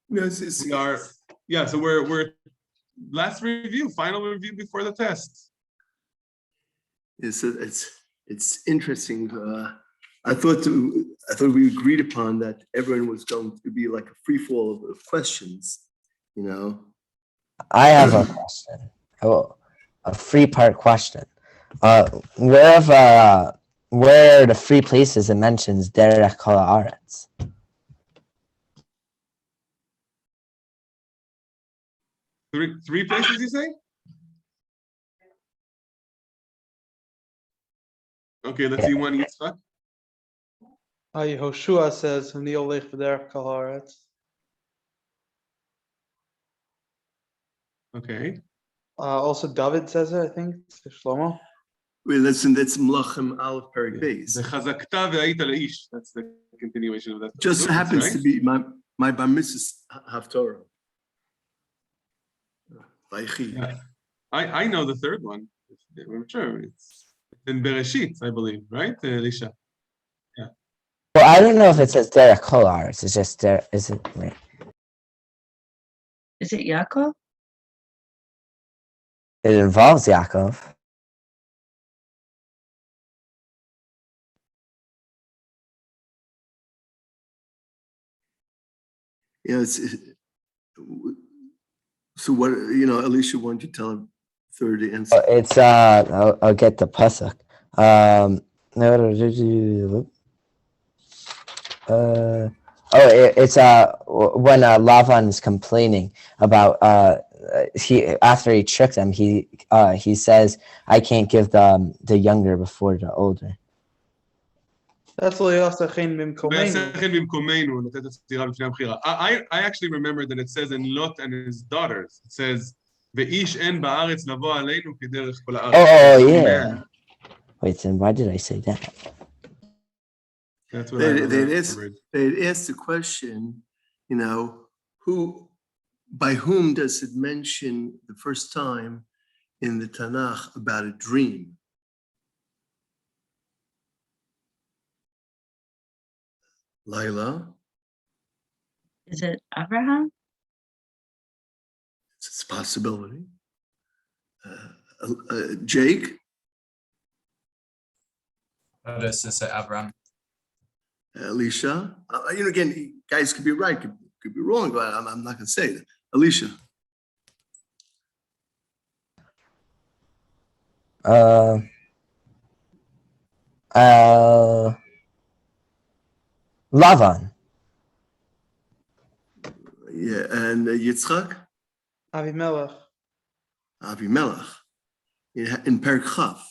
Yes, we are. Yeah, so we're last review, final review before the test. It's interesting. I thought we agreed upon that everyone was going to be like a free fall of questions, you know. I have a question. Oh, a three-part question. Where are the three places it mentions Derech Kol Haaretz? Three places, you say? Okay, let's see one, Yitzchak. Yehoshua says, "Ani olech v'derech kol haaretz." Okay. Also, David says it, I think. Shlomo. Wait, listen, that's Melachim Aleph Perek Beis. V'chazakta ve'ayita le'ish. That's the continuation of that. Just happens right? to be my bar mitzvah's haftorah. Yeah. I know the third one. I'm sure it's in Bereshit, I believe, right, Elisha? Yeah. Well, I don't know if it says Derech Kol Haaretz. It's just there. Is it? Wait. Is it Yaakov? It involves Yaakov. Yeah, so what, Alicia, why don't you tell him third answer? It's I'll get the pasuk. It's when Lavan is complaining about after he tricked him, he says, I can't give the younger before the older. That's what Yasachin Bimkomeinu. I actually remember that it says in Lot and his daughters, it says, Ve'ish en ba'aretz lavo aleinu kederech kol haaretz. Oh, yeah. Wait, then why did I say that? That's what They'd ask the question, by whom does it mention the first time in the Tanakh about a dream? Laila? Is it Abraham? It's a possibility. Jake? Does it say Abraham? Alicia? Again, guys could be right, could be wrong, but I'm not going to say that. Alicia? Lavan. Yeah, and Yitzchak? Avimelech. Avimelech. In Perek Chaf.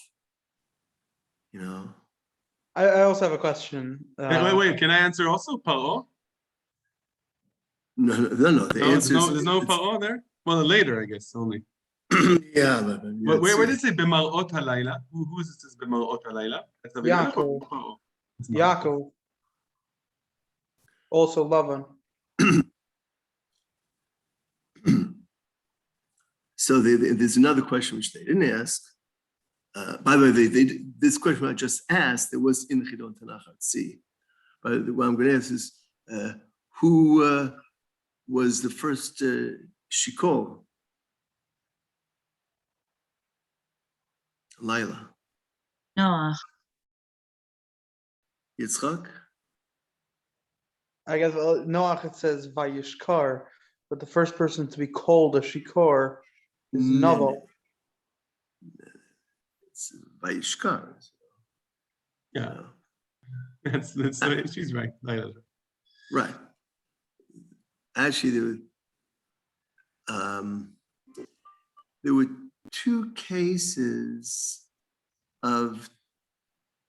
I also have a question. Wait, can I answer also? Paro? No. The answer is there's no Paro there? Well, later, I guess, only. Yeah. Where did it say B'mar'ot halayla? Who is this B'mar'ot halayla? Yaakov. Yaakov. Also Lavan. So there's another question which they didn't ask. By the way, this question I just asked, it was in the Chidon Tanakh at sea. But what I'm going to ask is, who was the first shikor? Laila. Noah. Yitzchak? I guess Noach, it says Vayishkar, but the first person to be called a shikor is Noah. It's Vayishkar. Yeah. That's she's right. Right. Actually, there were two cases of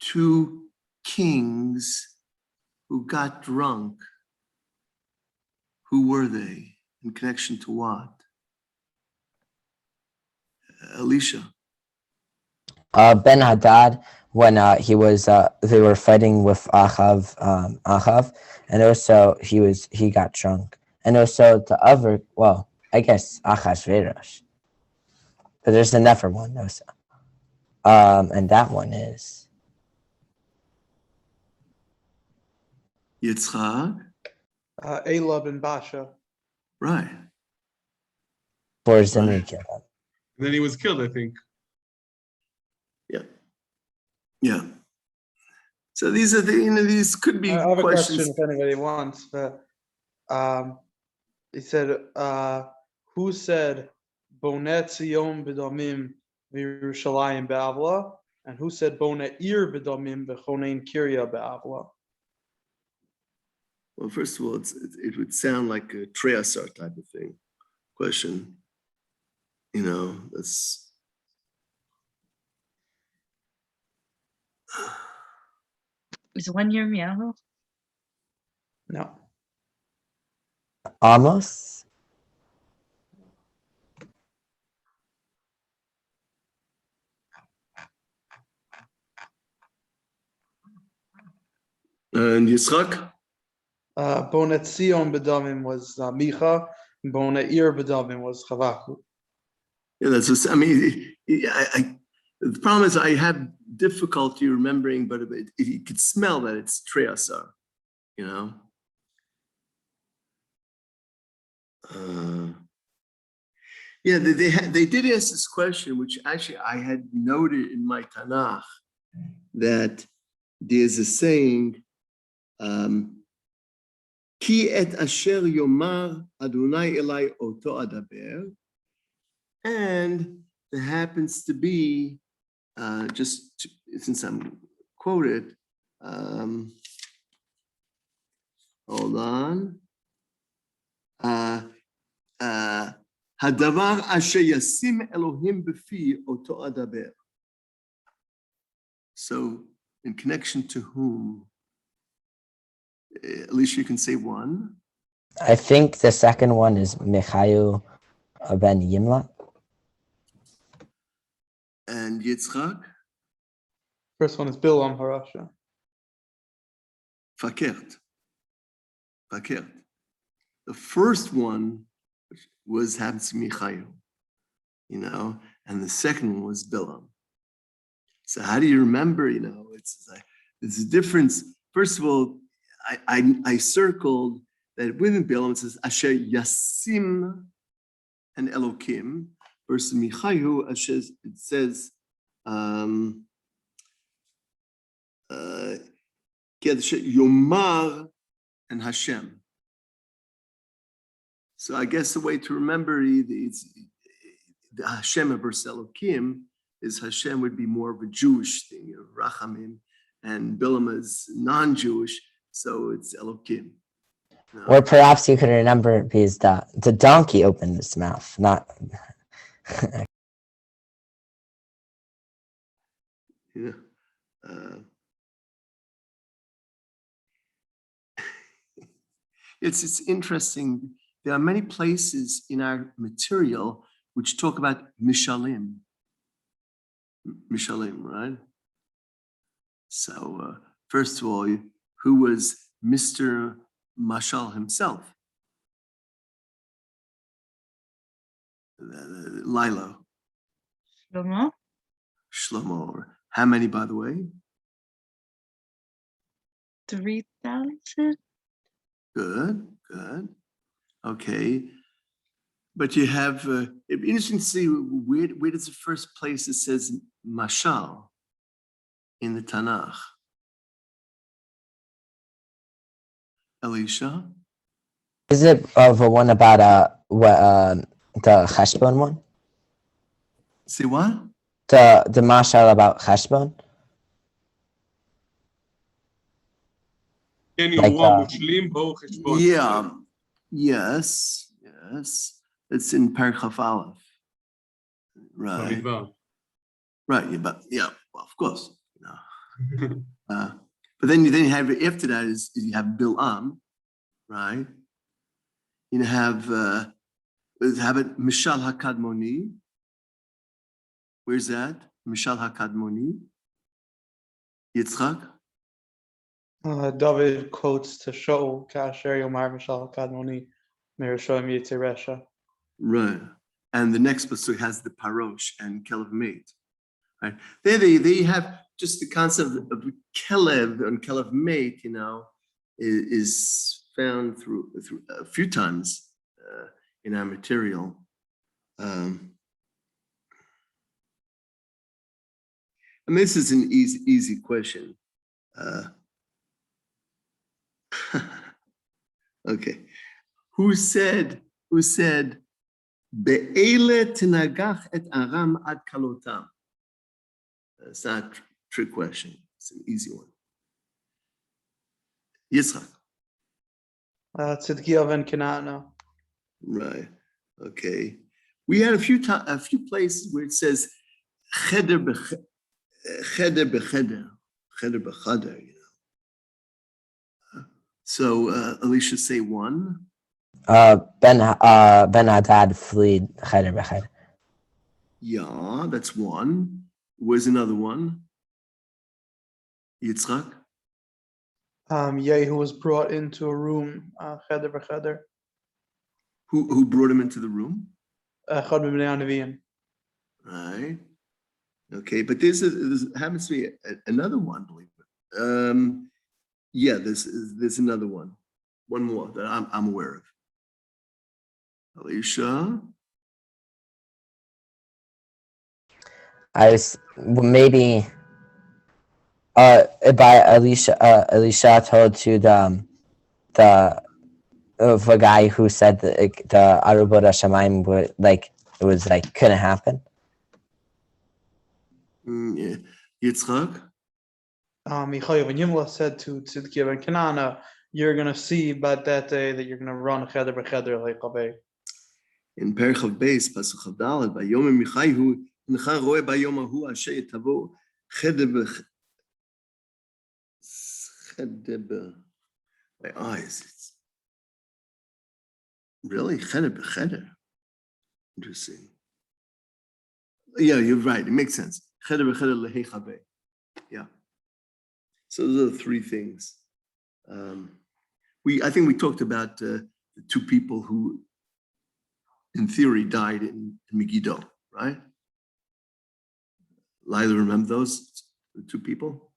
two kings who got drunk. Who were they? In connection to what? Alicia. Ben Hadad, when they were fighting with Achav, and also he got drunk, and also the other, well, I guess Achashverosh, but there's another one also, and that one is Yitzchak. Ela ben Basha. Right. For Zimri killed him. And then he was killed, I think. Yeah. So these are these could be I have a questions. question if anybody wants, but he said, who said Bonet Zion B'Domim V'Yerushalayim Be'avla, and who said Bonet Ir B'Domim V'Chonein Kirya Be'avla? Well, first of all, it would sound like a Treasar type of thing. Question. That's. Is 1 year Miyahu? No. Almost. And Yitzchak? Bonet Zion B'Domim was Micha, and Bonet Ir B'Domim was Chavaku. Yeah, that's just, the problem is I have difficulty remembering, but you could smell that it's Treasar, Yeah, they did ask this question, which actually I had noted in my Tanakh, that there's a saying, Ki et asher yomar Adonai elai oto adaber, and there happens to be, since I'm quoted, hold on. Hadavar asher yasim Elohim b'fi oto adaber. So, in connection to whom? At least you can say one. I think the second one is Michael ben Yimla. And Yitzchak? First one is Bilam Harasha. Fakert. The first one was happens to Michael, and the second one was Bilam. So how do you remember? It's like there's a difference. First of all, I circled that within Bilam it says Asher Yasim and Elokim versus Michael. It says Yomar and Hashem. So I guess the way to remember the Hashem versus Elokim is Hashem would be more of a Jewish thing, Rachamim, and Bilam is non-Jewish, so it's Elokim. Or perhaps you could remember because the donkey opened its mouth, not. Yeah. It's interesting. There are many places in our material which talk about Mishalim. Mishalim, right? So, first of all, who was Mr. Mashal himself? Lilo. Shlomo. How many, by the way? 3,000? Good. Okay. But you have, it'd be interesting to see where does the first place it says Mashal in the Tanakh? Elisha? Is it of a one about the Cheshbon one? Say what? The mashal about Cheshbon? Yeah. Yes. It's in Perikaf Aleph. Right. Right. Yeah. Well, of course. But then you have after that is you have Bil'am, right? You have it Mishal HaKadmoni. Where's that? Mishal HaKadmoni. Yitzchak. David quotes to show Kasher Yomar Mishal Kadmoni Mirashoim Yitziresha. Right. And the next pasuk has the Parosh and Kelev Mate. Right. They have just the concept of Kelev and Kelev Mate, is found through a few times in our material. And this is an easy question. Okay. Who said, Be'ele tinagach et aram ad kalotam? It's not a trick question. It's an easy one. Yitzchak. Tzidkiya ben Kenana. Right. Okay. We had a few places where it says cheder b'cheder, cheder b'cheder, you know. So Alicia, say one. Ben Hadad fled cheder b'cheder. Yeah, that's one. Where's another one? Yitzchak. Yehu was brought into a room. Cheder b'cheder. Who brought him into the room? Echad b'bnei Nevi'im. Right. Okay, but there's happens to be another one, believe it. Yeah, there's another one. One more that I'm aware of. Alicia. Maybe by Alicia told to the of a guy who said that the Arubot Hashamayim would couldn't happen. Yeah. Yitzchak. Michael and Yimla said to Tzidkiya ben Kenana, you're going to see by that day that you're going to run cheder b'cheder like Rabbi. In Perich of Beis, Pasuk Chav Daled, Vayom Michaihu, Necha roe bayom ahu asher yitavo cheder b'cheder. My eyes. It's really cheder b'cheder. Interesting. Yeah, you're right. It makes sense. Cheder b'cheder lehechabe. Yeah. So those are the three things. I think we talked about the two people who, in theory, died in Megiddo, right? Lila, remember those the two people?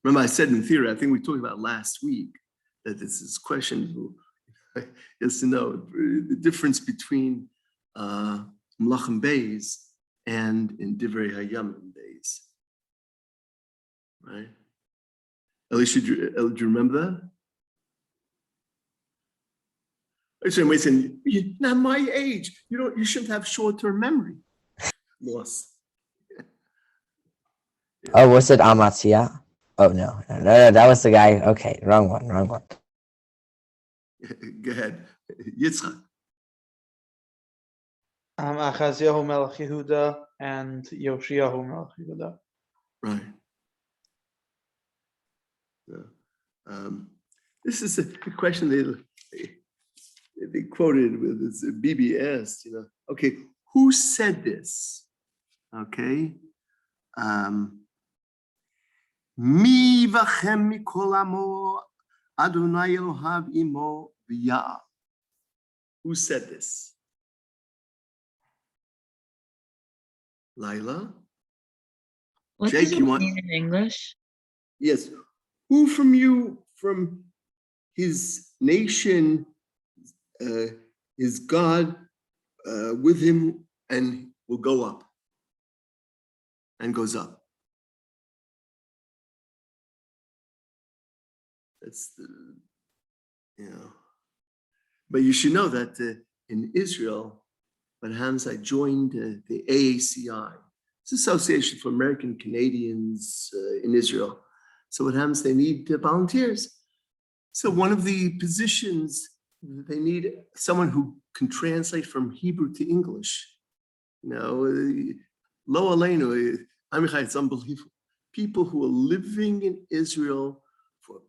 Remember, I said in theory. I think we talked about last week that this question is to know the difference between Melachim Beis and in Divrei Hayamim Beis. Right? Alicia, do you remember that? Actually, saying, you're not my age. You shouldn't have short-term memory loss. Oh, was it Amatzia? Oh no, that was the guy. Okay, wrong one. Go ahead, Yitzchak. Achazyahu melech Yehuda and Yoshiyahu melech Yehuda. Right. This is a question they quoted with this BBS. Okay, who said this? Okay. Mi v'chem mikol amo Adonai Elohav imo v'ya'al. Who said this? Lila? What Jake, does it you want? mean in English? Yes. Who from his nation is God with him and will go up and goes up? That's but you should know that in Israel, when Hamza joined the AACI, it's Association for American Canadians in Israel. So what happens? They need volunteers. So one of the positions, they need someone who can translate from Hebrew to English. Lo aleinu, Amichai, it's unbelievable. People who are living in Israel for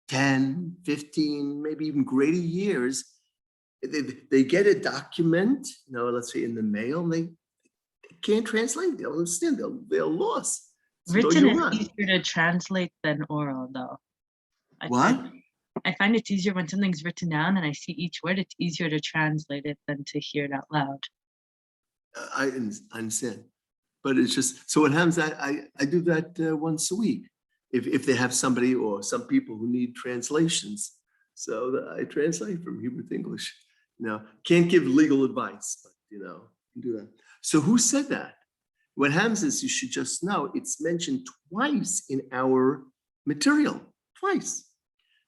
10, 15, maybe even greater years, they get a document, let's say in the mail, they can't translate. They'll understand. They're lost. Written is easier to translate than oral, though. I find it's easier when something's written down and I see each word. It's easier to translate it than to hear it out loud. I understand, but it's just so what happens. I do that once a week. If they have somebody or some people who need translations, So I translate from Hebrew to English. Can't give legal advice, but do that. So who said that? What happens is you should just know it's mentioned twice in our material, twice.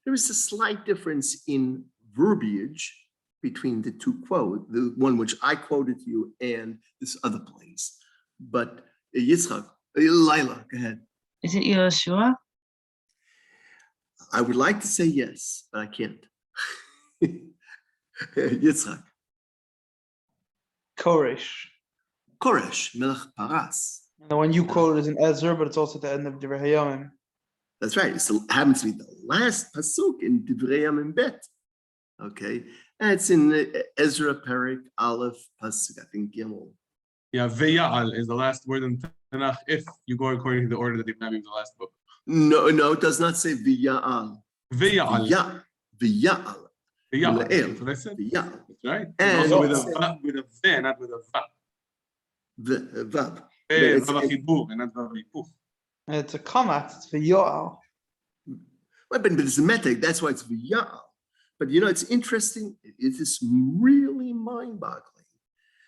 There is a slight difference in verbiage between the two quotes, the one which I quoted to you and this other place. But Yitzchak, Laila, go ahead. Is it Yoshua? I would like to say yes, but I can't. Yitzchak. Koresh, Melech Paras. And the one you quoted is in Ezra, but it's also at the end of Divrei Hayamim. That's right. It happens to be the last pasuk in Divrei Hayamim Bet. Okay, and it's in Ezra Perik Aleph pasuk, I think Gimel. Yeah, Ve'ya'al is the last word in Tanakh if you go according to the order that they have in the last book. No, it does not say Ve'ya'al. Ve'ya'al. Ve'ya'al. Ve'ya'al. That's what I said. Ve'ya'al. That's right. And also with a V, not with a Va. Vav. And it's a kamat, it's V'yo'al. But it's a metek, that's why it's Ve'ya'al. But it's interesting, it is really mind-boggling.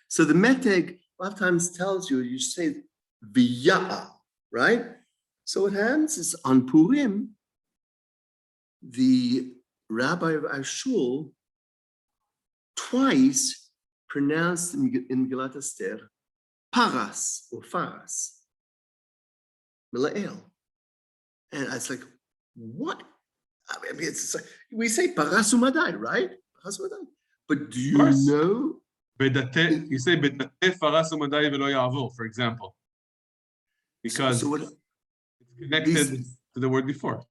So the metek a lot of times tells you say Ve'ya'al, right? So what happens is on Purim, the rabbi of our shul twice pronounced in Megillat Esther Paras or Faras, Mila'el. And I was like, what? I mean, it's like, we say Paras Umadai, right? Paras Umadai. But do you know? You say Bedate Faras Umadai Velo Ya'avor, for example. Because it's connected to the word before.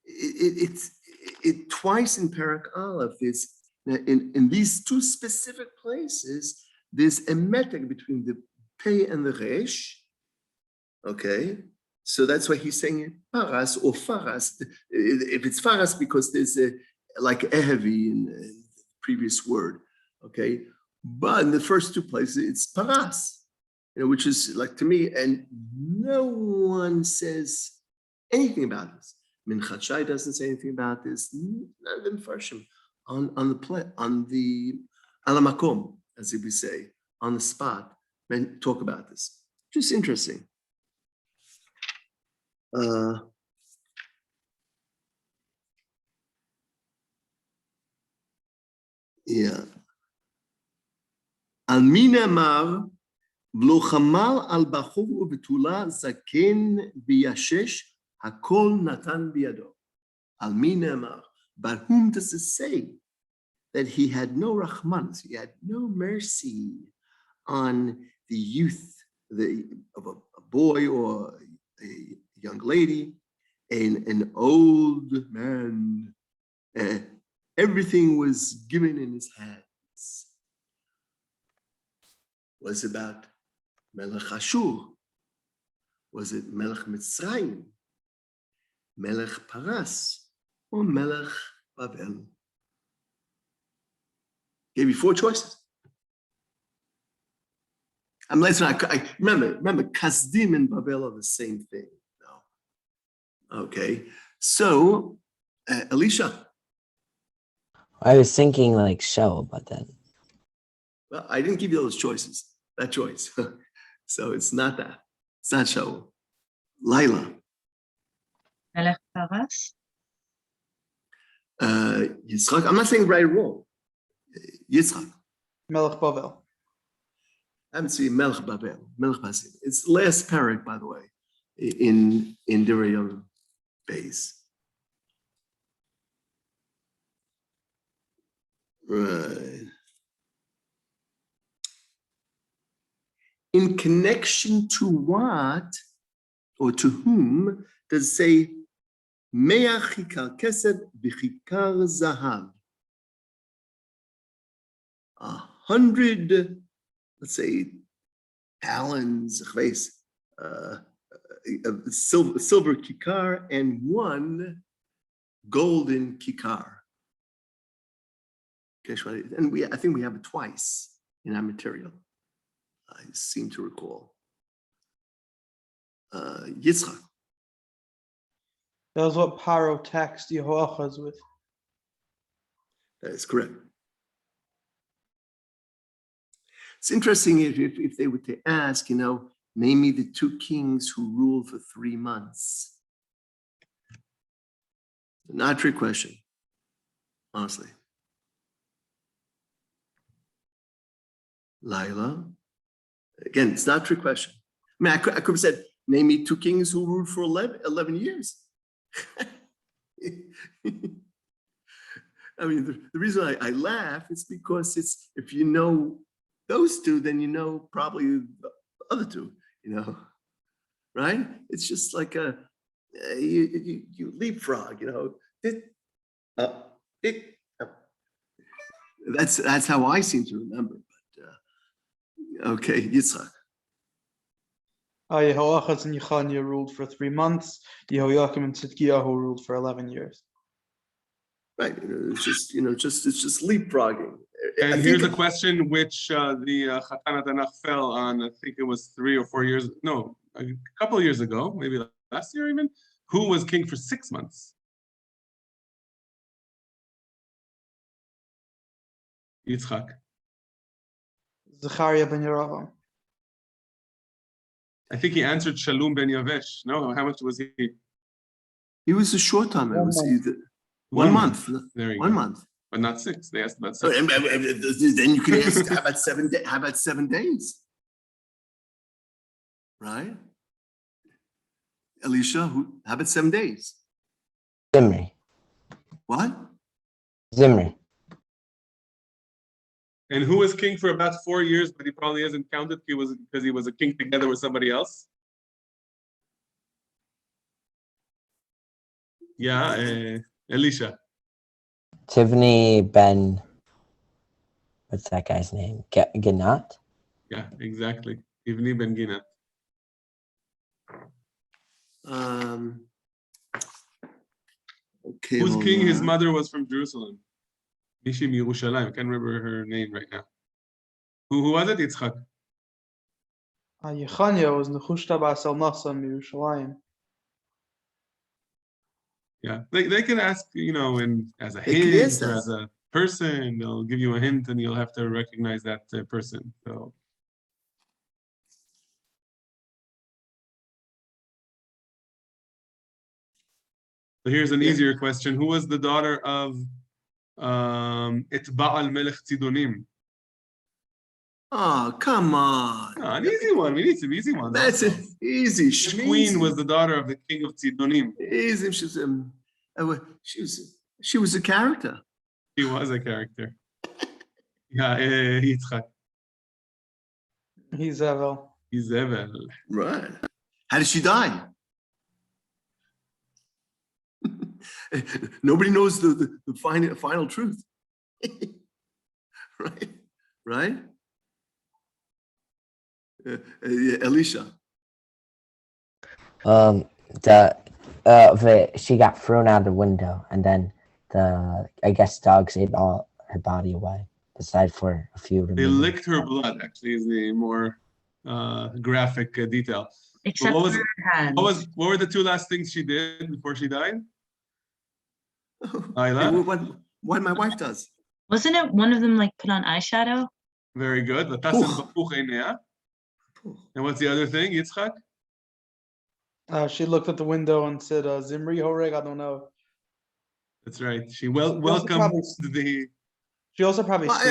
It twice in Parak Aleph is in these two specific places. There's a metek between the pei and the resh. Okay, so that's why he's saying it paras or faras. If it's faras, because there's like ehevi in the previous word. Okay, but in the first two places it's paras, which is like to me, and no one says anything about this. Minchat Shai doesn't say anything about this. None of them farshim on the alamakom, as we say, on the spot, men talk about this. Just interesting. Yeah. Almina mar v'lo chamal al bachur u'betula zaken v'yashesh hakol natan biyado. Almina mar. But whom does it say that he had no rahman, he had no mercy on the youth of a boy or a young lady, an old man? Everything was given in his hands. Was it about Melech Ashur? Was it Melech Mitzrayim? Melech Paras? Or Melech Babel? Gave you 4 choices. I'm listening. I remember Kasdim and Babel are the same thing. No. Okay. So, Alicia. I was thinking like shell, but then. Well, I didn't give you those choices. That choice. So it's not that. It's not Shaul. Laila. Melech Paras? Yitzchak. I'm not saying right or wrong. Yitzchak. Melech Bavel. I haven't seen Melech Babel. Melech Basim. It's last parak, by the way, in Divrei base. Right. In connection to what or to whom does it say Mea chikar kesed v'chikar zahav? 100, let's say, talons, silver kikar and 1 golden kikar. And I think we have it twice in our material. I seem to recall. Yitzchak. That was what Paro taxed Yehoachaz with. That is correct. It's interesting if they were to ask, name me the two kings who ruled for 3 months. Not a trick question, honestly. Lila. Again, it's not a trick question. I mean, I could have said, name me two kings who ruled for 11 years. I mean, the reason I laugh is because if you know those two, then you know probably the other two, right? It's just like you leapfrog, That's how I seem to remember. But okay, Yitzchak. Yehoachaz and Yechaniah ruled for 3 months. Yehoiakim and Tzidkiyahu ruled for 11 years. Right, it's just leapfrogging. And here's a question which the Chatan Tanakh fell on. I think it was 3 or 4 years. No, a couple of years ago, maybe last year even. Who was king for 6 months? Yitzchak. Zechariah ben Yeravam. I think he answered Shalom ben Yavesh. No, how much was he? He was a short time. It was either 1 month. There you 1 go. month. But not 6. They asked about 6. Then you could ask, how about 7 days? How about 7 days? Right? Elisha, how about 7 days? Zimri. What? Zimri. And who was king for about 4 years, but he probably hasn't counted because he was a king together with somebody else? Yeah, Elisha. Tivni ben, what's that guy's name? Ginat? Yeah, exactly. Ivni ben Ginat. Okay. Who's king? His mother was from Jerusalem. Mishim Yerushalayim. I can't remember her name right now. Who was it? Yitzchak. Yechaniah was Nechushta bas El Nasa in Yerushalayim. Yeah, they can ask, as a They can hint ask or us. as a person. They'll give you a hint, and you'll have to recognize that person. So here's an easier question: who was the daughter of Itba'al Melech Tzidonim? Oh, come on. Oh, an easy one. We need some easy ones. That's also. it. Easy. Which queen was the daughter of the king of Tzidonim? Easy. She was a character. She was a character. Yeah, Yitzchak. Hezevel. Izebel. Right. How did she die? Nobody knows the final truth. Right? Elisha. She got thrown out the window, and then I guess dogs ate all her body away, aside for a few. They licked her blood, actually, is the more graphic detail. Except for her hands. What were the 2 last things she did before she died? What my wife does. Wasn't it one of them like put on eyeshadow? Very good. And what's the other thing, Yitzchak? She looked at the window and said, Zimri Horeg, I don't know. That's right. She welcomed the... She also probably But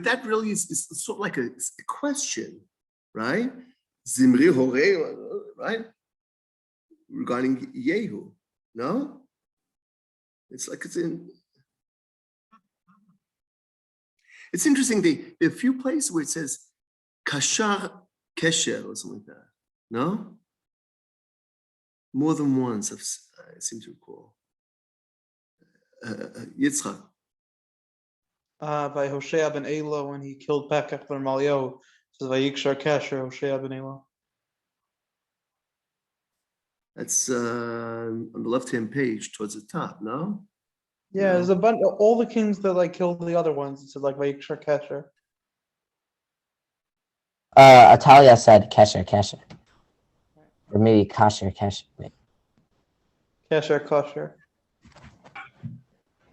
that really is sort of like a question, right? Zimri Horeg, right? Regarding Yehu, no? It's like it's interesting. There are a few places where it says Kashar Kesher or something like that. No? More than once, I seem to recall. Yitzchak. By Hoshea ben Elah when he killed Pekach ben Malio. It says Vayikshar Kesher, Hoshea ben Elah. That's on the left-hand page towards the top, no? Yeah, there's a bunch. All the kings that killed the other ones. It said Vayikshar Kesher. Atalia said Kesher. Or maybe Kasher. Kesher kosher.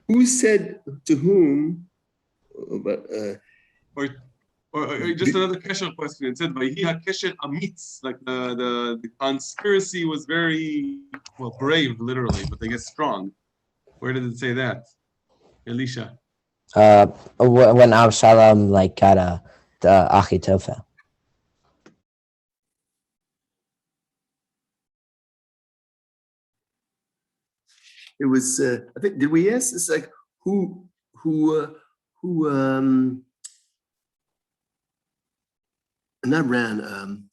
Who said to whom? Or just another kesher question. It said, "Vayhi hakesher amitz," like the conspiracy was very brave, literally, but they get strong. Where did it say that? Elisha. When Absalom got the Achitophel. It was, I think, did we ask this, like, who not ran,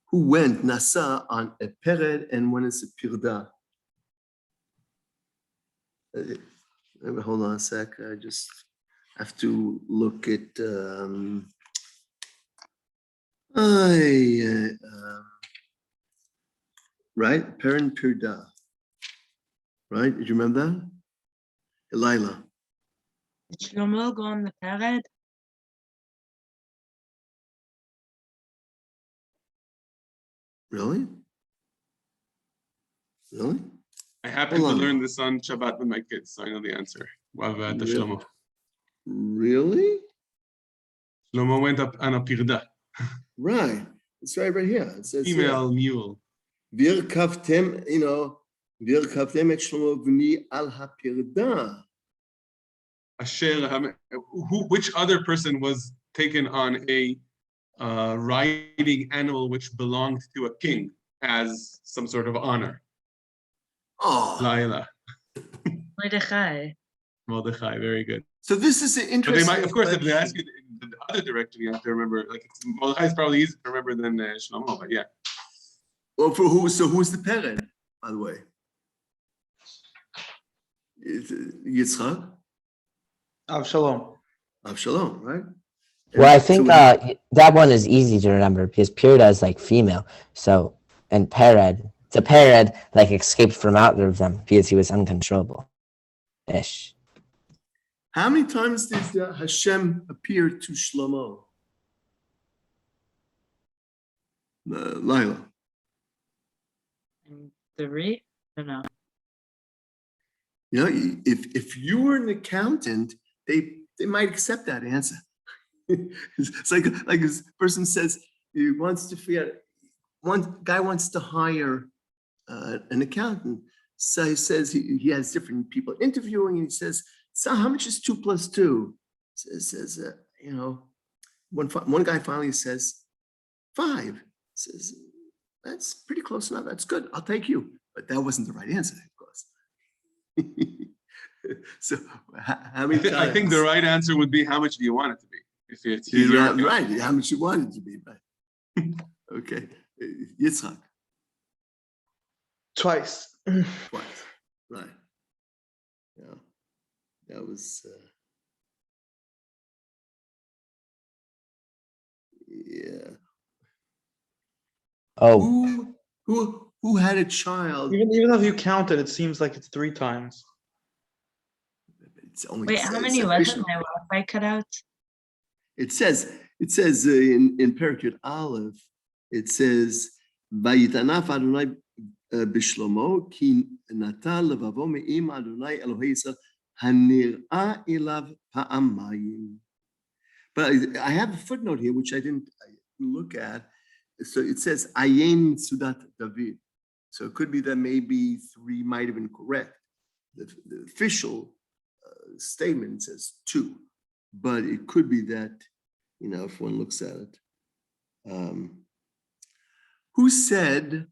who went, Nasa, on a Pered, and when it's a Pirda? Hold on a sec, I just have to look at, right, Pered and Pirda. Right? Did you remember that? Elila. Did Shlomo go on the Pered? Really? Really? I happen to learn this on Shabbat with my kids, so I know the answer. Shlomo. Really? Shlomo went up on a pirda. Right. It's right here. It says Female mule. Wir kaftem, wir kaftem et Shlomo v'ni al hapirda. Which other person was taken on a riding animal which belonged to a king as some sort of honor? Oh. Laila. Mordechai, very good. So this is an interesting. But they might, of course, if they ask you the other direction, you have to remember. Like Mordechai is probably easier to remember than Shlomo, but yeah. Well, for who? So who's the parent, by the way? Yitzchak? Avshalom. Avshalom, right? Well, I think that one is easy to remember because Pirda is like female. So, and Pered, the Pered escaped from out of them because he was uncontrollable. Ish. How many times did Hashem appear to Shlomo? Lila. 3? Or no? If you were an accountant, they might accept that answer. It's like this person says he wants to figure out, one guy wants to hire an accountant. So he says he has different people interviewing, and he says, "So how much is 2 + 2?" Says one guy finally says 5. Says that's pretty close enough. That's good. I'll take you. But that wasn't the right answer, of course. So how many times? I think the right answer would be, how much do you want it to be? If it's right, how much you want it to be, right? Okay, Yitzchak. Twice. Right. Yeah, that was. Yeah. Oh. Who had a child? Even though you count it, it seems like it's 3 times. It's only. Wait, how many was it? My Wi-Fi cut out. It says in Perikut Aleph, it says Vayitanaf Adonai b'Shlomo ki nata levavo me'im Adonai Elohei Yisrael hanir'a elav pa'amayim. But I have a footnote here which I didn't look at. So it says Ayin Sudat David. So it could be that maybe 3 might have been correct. The official statement says 2, but it could be that, if one looks at it. Who said,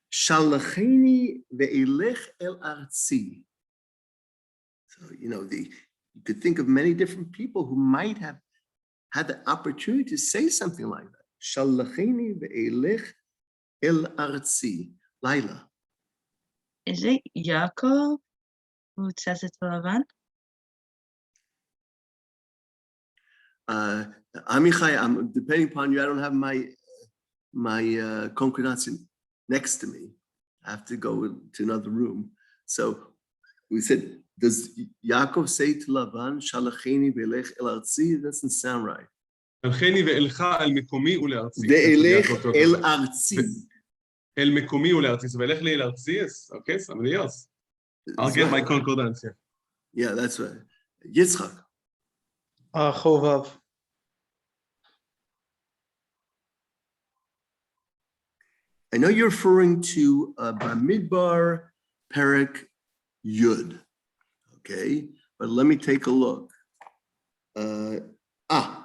Shalacheni ve'elech el artzi? So, you could think of many different people who might have had the opportunity to say something like that. Shalacheni ve'elech el artzi. Laila. Is it Yaakov who says it to Lavan? Amichai, depending upon you, I don't have my concordance next to me. I have to go to another room. So we said, does Yaakov say to Lavan, Shalacheni ve'elech el artzi? It doesn't sound right. Ve'elech el artzi. אל מקומי ולארצי. So, ואלך לי אל ארצי, okay, somebody else. I'll get my concordance here. Yeah, that's right. Yitzchak. Chovav. I know you're referring to Bamidbar Perek Yud. Okay, but let me take a look.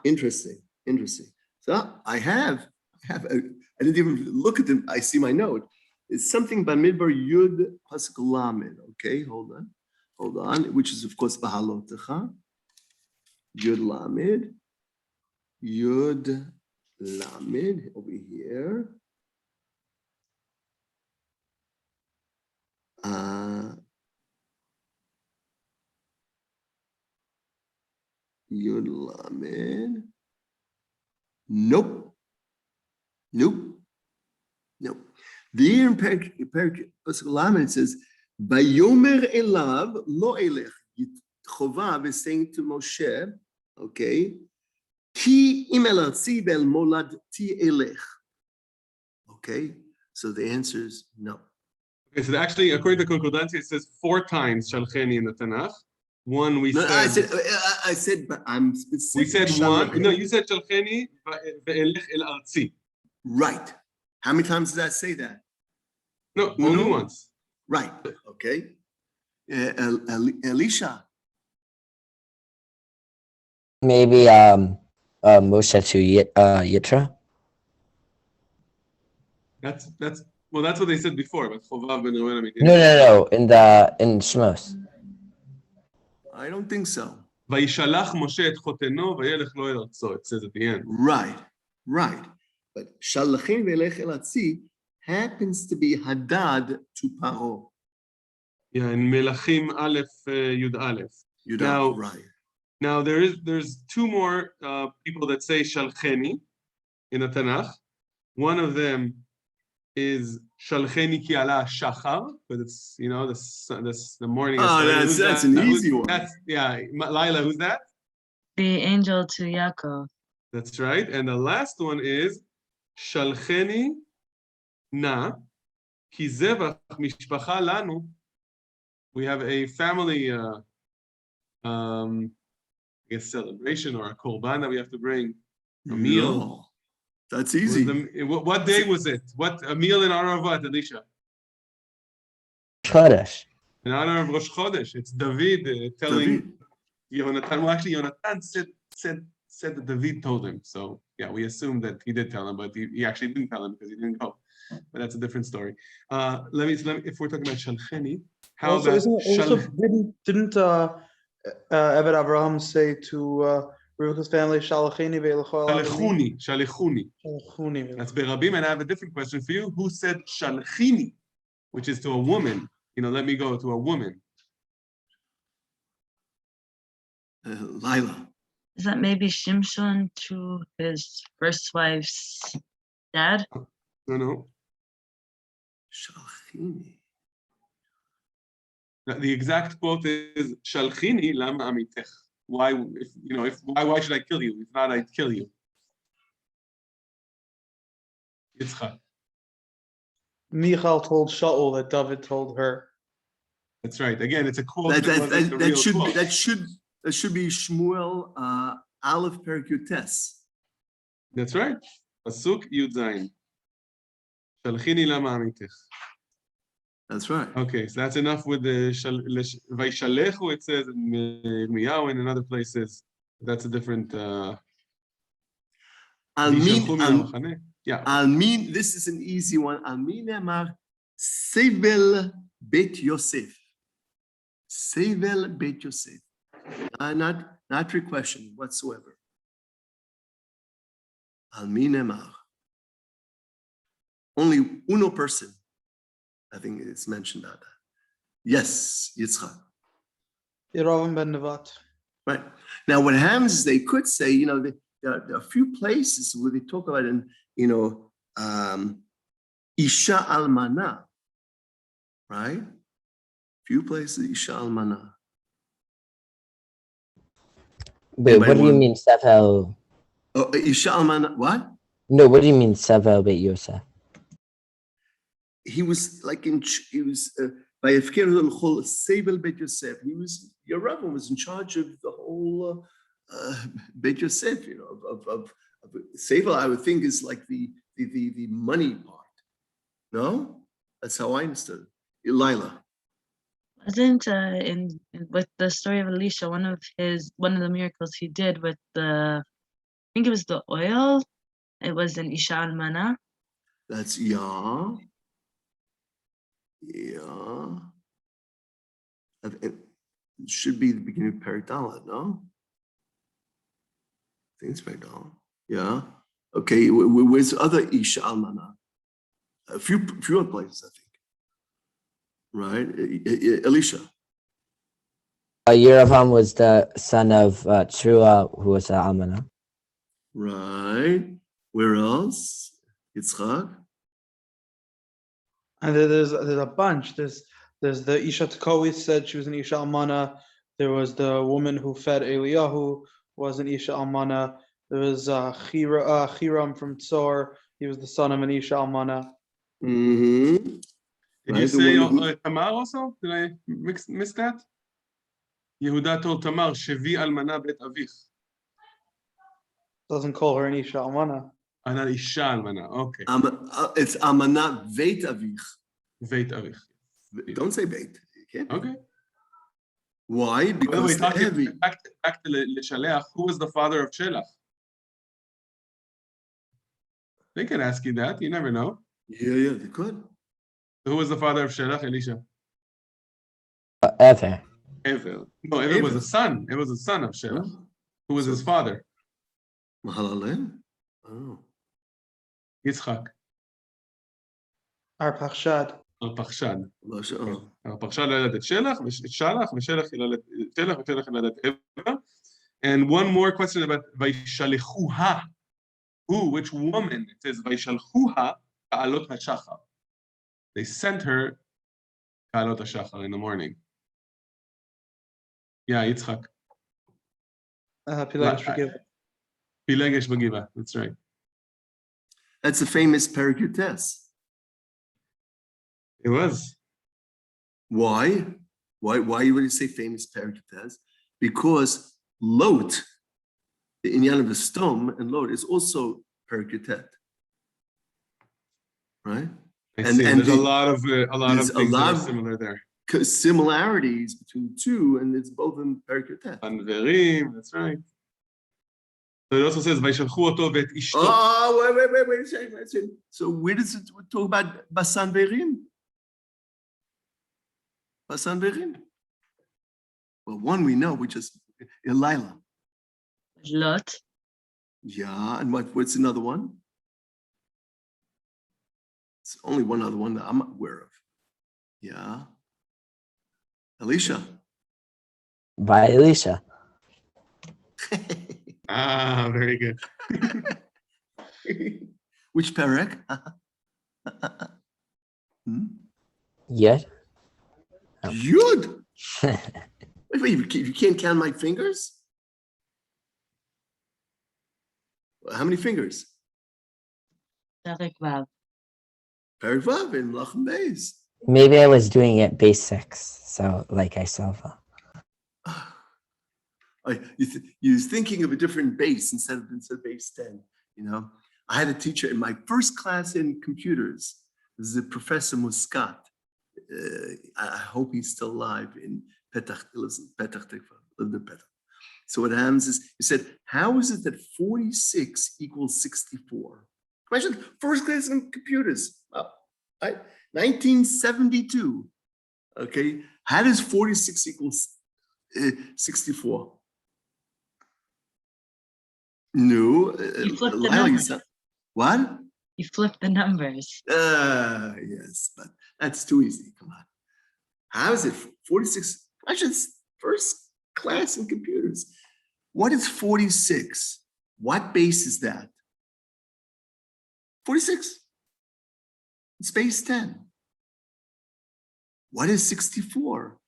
Interesting. So I didn't even look at them. I see my note. It's something Bamidbar Yud Pasuk Lamed. Okay, hold on, which is of course Bahalotecha. Yud Lamed over here. Yud Lamed. Nope. There in Pasuk Lamed it says, "Vayomer elav lo elech." Chovav is saying to Moshe, okay, "Ki im el artzi ve'el moladti elech." Okay, so the answer is no. Okay, so actually, according to Concordancia, it says 4 times Shalcheni in the Tanakh. One we No, said. I said, but I'm specific. We said one. No, you said Shalcheni ve'elech el artzi. Right. How many times does that say that? No, only once. Right. Okay. Elisha. Maybe Moshe to Yitra. That's what they said before, but Chovav ben Reuven. No. In Shmos. I don't think so. Vayishalach Moshe et choteno vayelech lo el artzo. It says at the end. Right. But Shalachin ve'elech el atzi happens to be Hadad to Paro. Yeah, in Melachim Aleph Yud Aleph. Now, right. Now there's 2 more people that say Shalcheni in the Tanakh. One of them is Shalcheni ki ala shachar, but it's the morning. That's an easy one. Laila, who's that? The angel to Yaakov. That's right. And the last one is Shalcheni na ki zevach mishpacha lanu. We have a family I guess celebration or a korban that we have to bring. A meal. No, that's easy. What day was it? A meal in honor of what, Elisha? Chodesh. In honor of Rosh Chodesh. It's David telling Yonatan. Well, actually, Yonatan said that David told him. So yeah, we assume that he did tell him, but he actually didn't tell him because he didn't go. But that's a different story. Let me. If we're talking about Shalcheni, how Also, about didn't Eved Abraham say to Rebecca's family, Shalachini ve'elechol Shalechuni. That's Berabim, and I have a different question for you. Who said Shalchini, which is to a woman? Let me go to a woman. Lila. Is that maybe Shimshon to his first wife's dad? No. Shalchini. The exact quote is Shalchini lama amitech. Why should I kill you? If not, I'd kill you. Yitzchak. Michal told Shaul that David told her. That's right. Again, it's a quote. That should be Shmuel Aleph Perek Yutes. That's right. Pasuk Yud Zayin. Shalchini lama amitech. That's right. Okay, so that's enough with the Vaishalechu. It says in Yirmiyahu and in other places. That's a different. Almin. This is an easy one. Almin Amar Sevel Bet Yosef. Sevel Bet Yosef. Not trick question whatsoever. Almin Amar. Only uno person. I think it's mentioned that. Yes, Yitzchak. Yeravim ben Nevat. Right. Now, what happens is they could say, there are a few places where they talk about, Isha Almana, right? Few places, Isha Almana. Wait, what do you mean, Sevel? Oh, Isha Almana, what? No, what do you mean, Sevel Bet Yosef? he was like he was by Sevel Bet Yosef. He was Yeravim was in charge of the whole Bet Yosef, you know, of Sevel. I would think is like the money part. No, that's how I understood it. Lila. Wasn't with the story of Elisha, one of the miracles he did with I think it was the oil. It was an Isha Almana. That's yeah. It should be the beginning of Paradala, no? I think it's Paradala. Yeah. Okay. Where's the other Isha Almana? A few other places, I think. Right, Elisha. Yeravim was the son of Trua, who was Almana. Right. Where else? Yitzchak. And there's a bunch. There's the Isha Tekoa said she was an Isha Almana. There was the woman who fed Eliyahu, was an Isha Almana. There was Hiram from Tzor. He was the son of an Isha Almana. Mm-hmm. Did you say Tamar also? Did I miss that? Yehuda told Tamar, Shevi Almana Bet Avich. Doesn't call her an Isha Almana. Not Isha Almana, okay. It's Almana Veit Avich. Veit Avich. Don't say Veit. Okay. Why? Because back to Shaleach, who was the father of Shelach? They can ask you that. You never know. Yeah, they could. Who was the father of Shelach, Elisha? Ever. Evel. No, Evel was a son. It was a son of Shelach. Who was his father? Mahalalel. Oh. Yitzchak. Arpachshad. Arpachshad. Oh. Arpachshad ילד את שלח, ושלח ילד את עבר. And one more question about וישלחוה. Who, which woman? It says וישלחוה כעלות השחר. They sent her כעלות השחר in the morning. Yeah, Yitzchak. Pilegesh B'Giva. Pilegesh B'Giva, that's right. That's a famous Perikutes. It was. Why? Why you would say famous Perikutes? Because Lot, the inyan of the stom and Lot is also Perikutet. Right? And there's a lot of things that are similar there. Similarities between the two, and it's both in Perikutet. Anverim, that's right. So it also says, "Vayshalchu oto vet ishto." Oh, wait a second. So where does it talk about Basan Verim? Basan Verim? Well, one we know, which is Elila. Lot. Yeah, and what's another one? It's only one other one that I'm aware of. Yeah. Elisha. By Elisha. Very good. Which perek? Yud. Yud. Wait, you can't count my fingers? How many fingers? Perek Vav. Perek Vav in Lachem Beis. Maybe I was doing it base 6, so like I saw. You're thinking of a different base instead of base 10. You know, I had a teacher in my first class in computers. This is a Professor Muscat. I hope he's still alive in Petach. He lives in Petach Tikva. So what happens is he said, "How is it that 46 equals 64?" Imagine first class in computers. 1972. Okay, how does 46 equal 64? No. You flip the numbers. What? You flip the numbers. Yes, but that's too easy. Come on. How is it 46? Actually, it's first class in computers. What is 46? What base is that? 46. It's base 10. What is 64?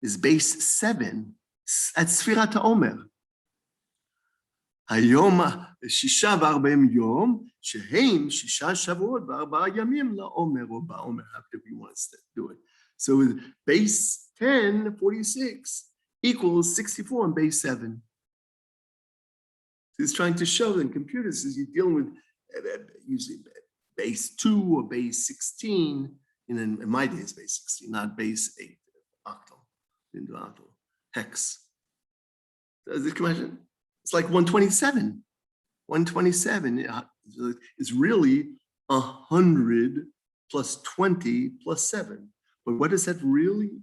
Is base 7. That's Sfirat HaOmer. היום 46 יום, שהם 6 שבועות ו4 ימים לעומר או בעומר, however you want to do it. So base 10, 46 equals 64 on base 7. He's trying to show in computers is you're dealing with usually base 2 or base 16. In my days, base 16, not base 8, octal, hex. Does it come imagine? It's like 127. 127 is really 100 plus 20 plus 7. But what does that really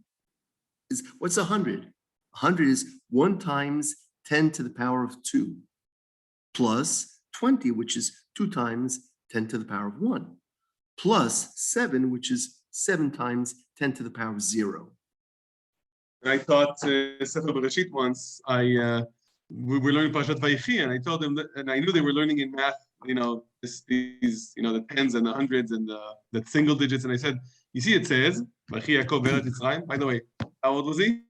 is? What's 100? 100 is 1 times 10 to the power of 2 plus 20, which is 2 times 10 to the power of 1 plus 7, which is 7 times 10 to the power of 0. I taught Sefer Bereshit once. We were learning Parashat Vayechi, and I told them that, and I knew they were learning in math, these, the tens and the hundreds and the single digits. And I said, you see, it says, Vayechi Yaakov Be'eretz Mitzrayim. By the way, how old was he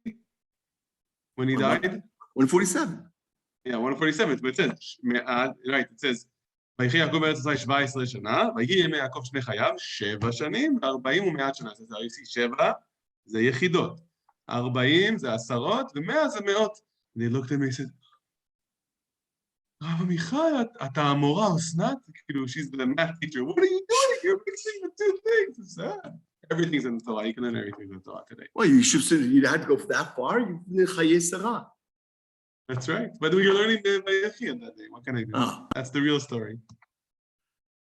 when he died? 147. Yeah, 147. But it says, right, it says, ויחי יעקב בארץ ישראל 17 שנה, ויהי ימי יעקב שני חייו 7 שנים, 40 ומעט שנה. אז הריסי 7 זה יחידות, 40 זה עשרות, ו100 זה מאות. They looked at me and said, רב עמיחי, אתה המורה אסנת? כאילו, she's the math teacher. What are you doing? You're mixing the two things. Everything's in the Torah. You can learn everything in the Torah today. Well, you had to go that far. That's right. But we were learning the Vayechi on that day. What can I do? Oh. That's the real story.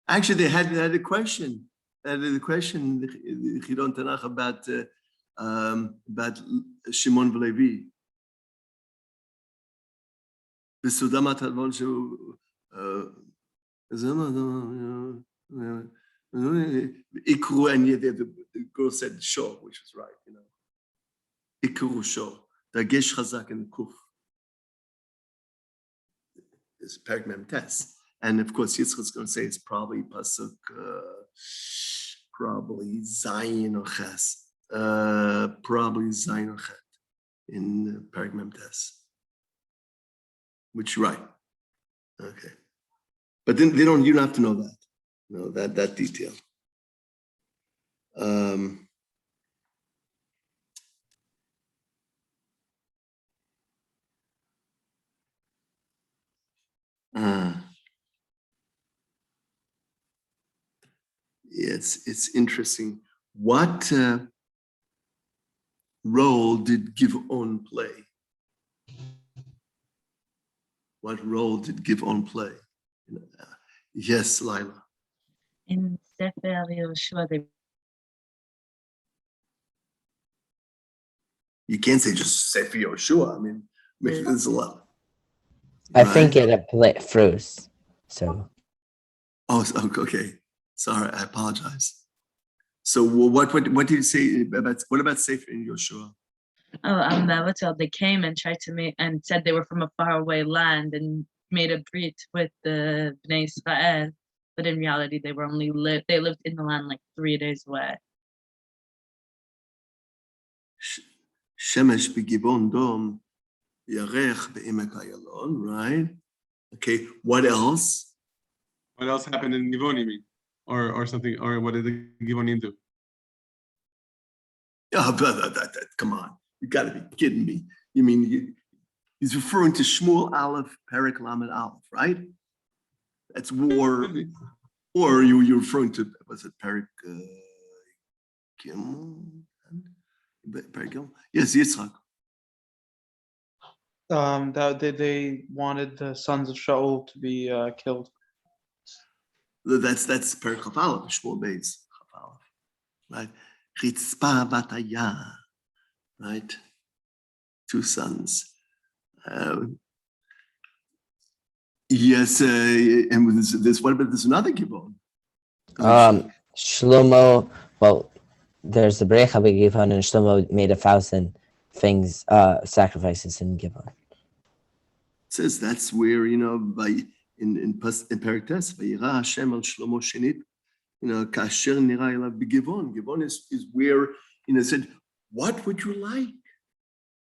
Actually, they had a question. The question, the Chidon Tanakh about Shimon v'Levi. V'sudamat hadmon shu ikru, and the girl said sure, which was right, Ikru sure. Dagesh chazak in the kuf. It's Perek Mem Tes. And of course, Yitzchak's going to say it's probably Pasuk, probably Zayin or Ches, probably Zayin or Chet in Perek Mem Tes. Which you're right. Okay. But then you don't have to know that, that detail. It's interesting. What role did Giv'on play? What role did Giv'on play? Yes, Lila. In Sefer Yehoshua, You can't say just Sefer Yehoshua. I mean, there's a lot. I think it froze. So. Oh, okay. Sorry, I apologize. So, what did you say about Sefer in Yehoshua? Oh, they came and tried to make and said they were from a faraway land and made a brit with the Bnei Israel, but in reality they were they lived in the land like 3 days away. Shemesh b'Gibon Dom, Yarech be'Emek Ayalon, right? Okay, what else? What else happened in Givon, you mean? Or something, or what did the Givonim do? Oh, come on. You got to be kidding me. You mean he's referring to Shmuel Aleph, Perek Lamed Aleph, right? That's war. Or you're referring to, was it Perek Gimel? Perek Gimel? Yes, Yitzchak. That they wanted the sons of Shaul to be killed. That's Perek Chaf Aleph, Shmuel Beis Chaf Aleph, right? Chitzpa Bataya, right? 2 sons. Yes, and with this, what about this another Givon? Shlomo, well, there's the Brecha Givon, and Shlomo made 1,000 things, sacrifices in Givon. It says that's where, by in Perek Tes, Vayira Hashem al Shlomo Shenit, Kasher Nira Elav b'Givon. Givon is where, said, what would you like?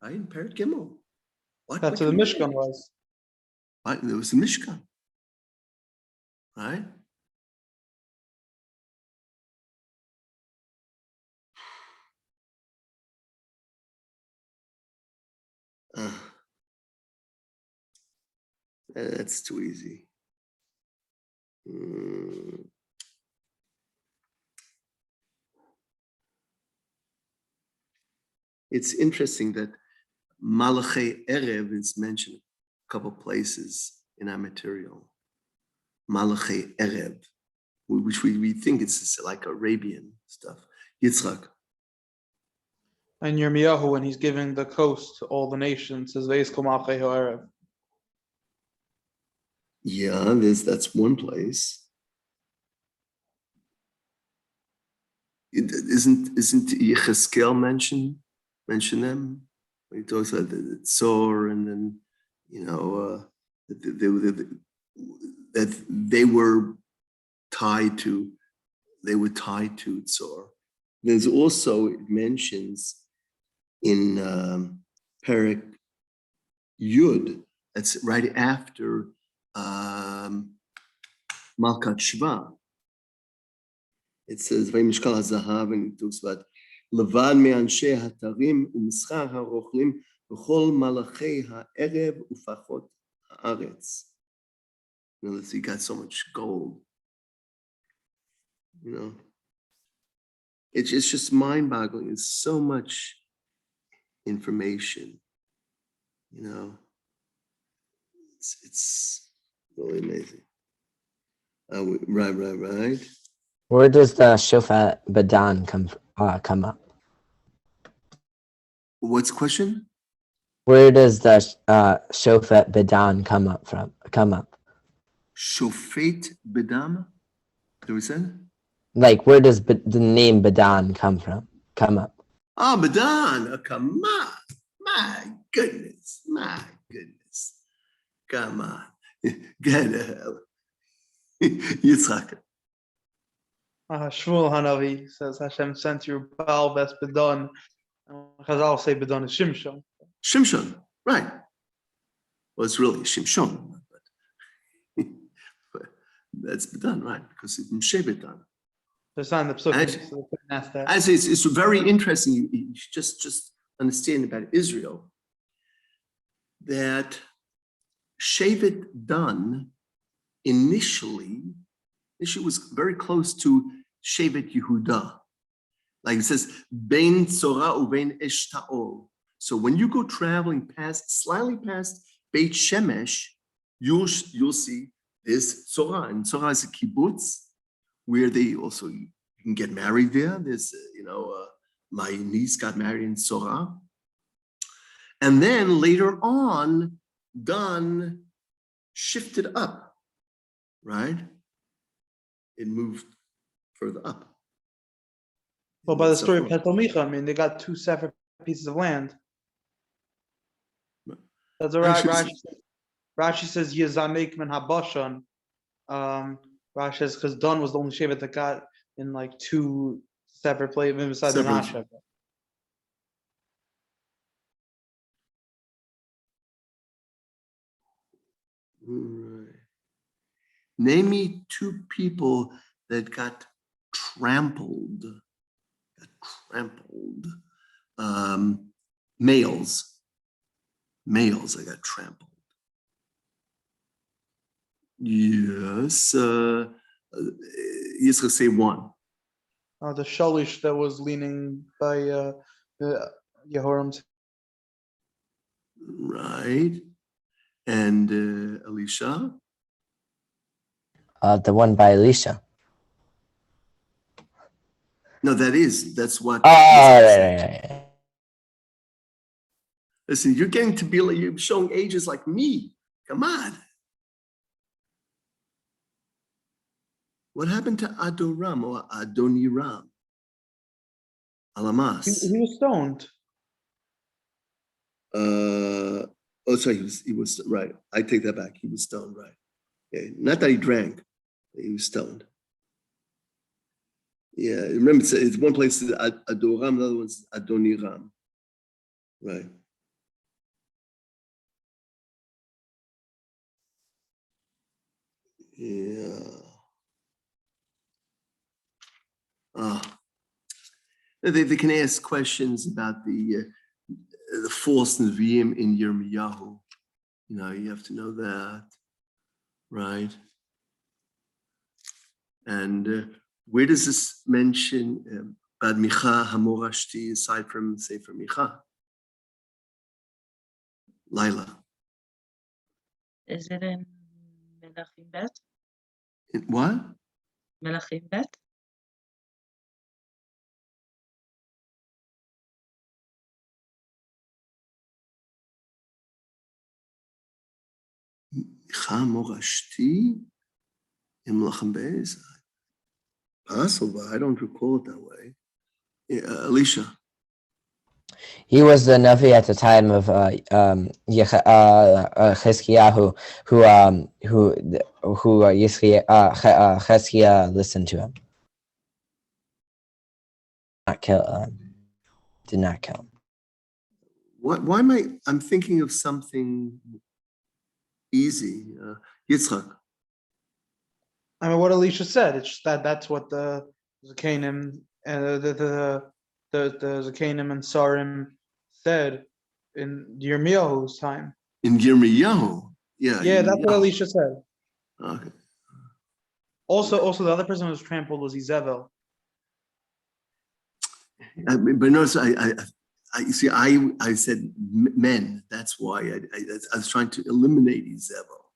Right, in Perek Gimel. That's where the Mishkan was. Right? There was a Mishkan. Right? That's too easy. It's interesting that Malachi Erev is mentioned a couple places in our material. Malachi Erev, which we think it's like Arabian stuff. Yitzchak. And Yirmiyahu, when he's giving the coast to all the nations, says Ve'iskom Malchei Ha'erev. Yeah, that's one place. Isn't Yechezkel mention them when he talks about the Tzor, and then that they were tied to Tzor. There's also, it mentions in Perek Yud, that's right after Malkat Shva. It says, Vayimishkal HaZahav, and it talks about Levan me'anshe hatarim u'mischar ha'rochlim v'chol malachei ha'erev u'fachot ha'aretz. He got so much gold. It's just mind-boggling. It's so much information. It's really amazing. Right. Where does the Shofet Badan come up? What's the question? Where does the Shofet Badan come up? Shofet Bedam? Do we say? Like, where does the name Badan come up? Oh, Badan. Oh, come on. My goodness. Come on. Get the hell. Yitzchak. Shmuel Hanavi says Hashem sent you Baal Bes Bedon. Chazal say Bedon is Shimshon. Shimshon, right. Well, it's really Shimshon, but that's Bedan, right? Because it's Moshe Bedan. I say it's very interesting. You should just understand about Israel that Shevet Dan initially was very close to Shevet Yehuda. Like it says, Bein Tzorah uvein Eshtaol. So when you go traveling slightly past Beit Shemesh, you'll see there's Tzorah, and Tzorah is a kibbutz where they also, you can get married there. There's, my niece got married in Tzorah. And then later on, Dan shifted up, right? It moved further up. Well, by the story of Petel Micha, they got two separate pieces of land. That's right. Rashi says Yezamek min Habashan. Rashi says because Dan was the only Shevet that got in like two separate places beside the Nasha. Right. Name me two people that got trampled. Males that got trampled. Yes. Yitzchak, say one. The Shalish that was leaning by Yehoram's. Right. And Elisha? The one by Elisha. No, that's what. Oh, right. Listen, you're getting to be like, you're showing ages like me. Come on. What happened to Adoram or Adoniram? Alamas. He was stoned. Sorry, he was right. I take that back. He was stoned, right? Okay. Not that he drank, he was stoned. Yeah, remember it's one place is Adoram, the other one's Adoniram. Right. Yeah. They can ask questions about the false Nevi'im in Yirmiyahu. You know, you have to know that, right? And where does this mention Bad Micha Hamorashti aside from Sefer Micha? Laila. Is it in Melachim Bet? What? Melachim Bet? Micha Hamorashti in Melachim Beis? Possible, I don't recall it that way. Alicia. He was the Navi at the time of Chizkiyahu, who Chizkiah listened to him. Did not kill him. Why am I'm thinking of something easy. Yitzchak. I mean, what Alicia said. It's just that's what the Zakanim and the Zakanim and Sarim said in Yirmiyahu's time. In Yirmiyahu. Yeah. Yeah, that's what Alicia said. Okay. Also, the other person who was trampled was Izebel. But notice, I see. I said men. That's why I was trying to eliminate Izebel,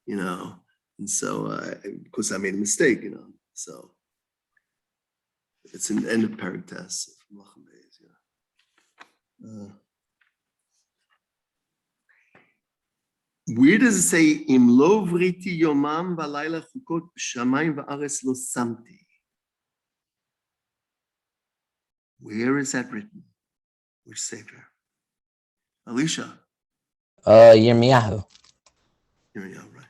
you know, and so because I made a mistake, you know. So it's an end of parenthesis. Yeah. Where does it say Im lo vriti yomam v'layla chukot b'shamayim v'aretz lo samti? Where is that written? Which sefer? Alicia. Yirmiyahu. Yirmiyahu, right.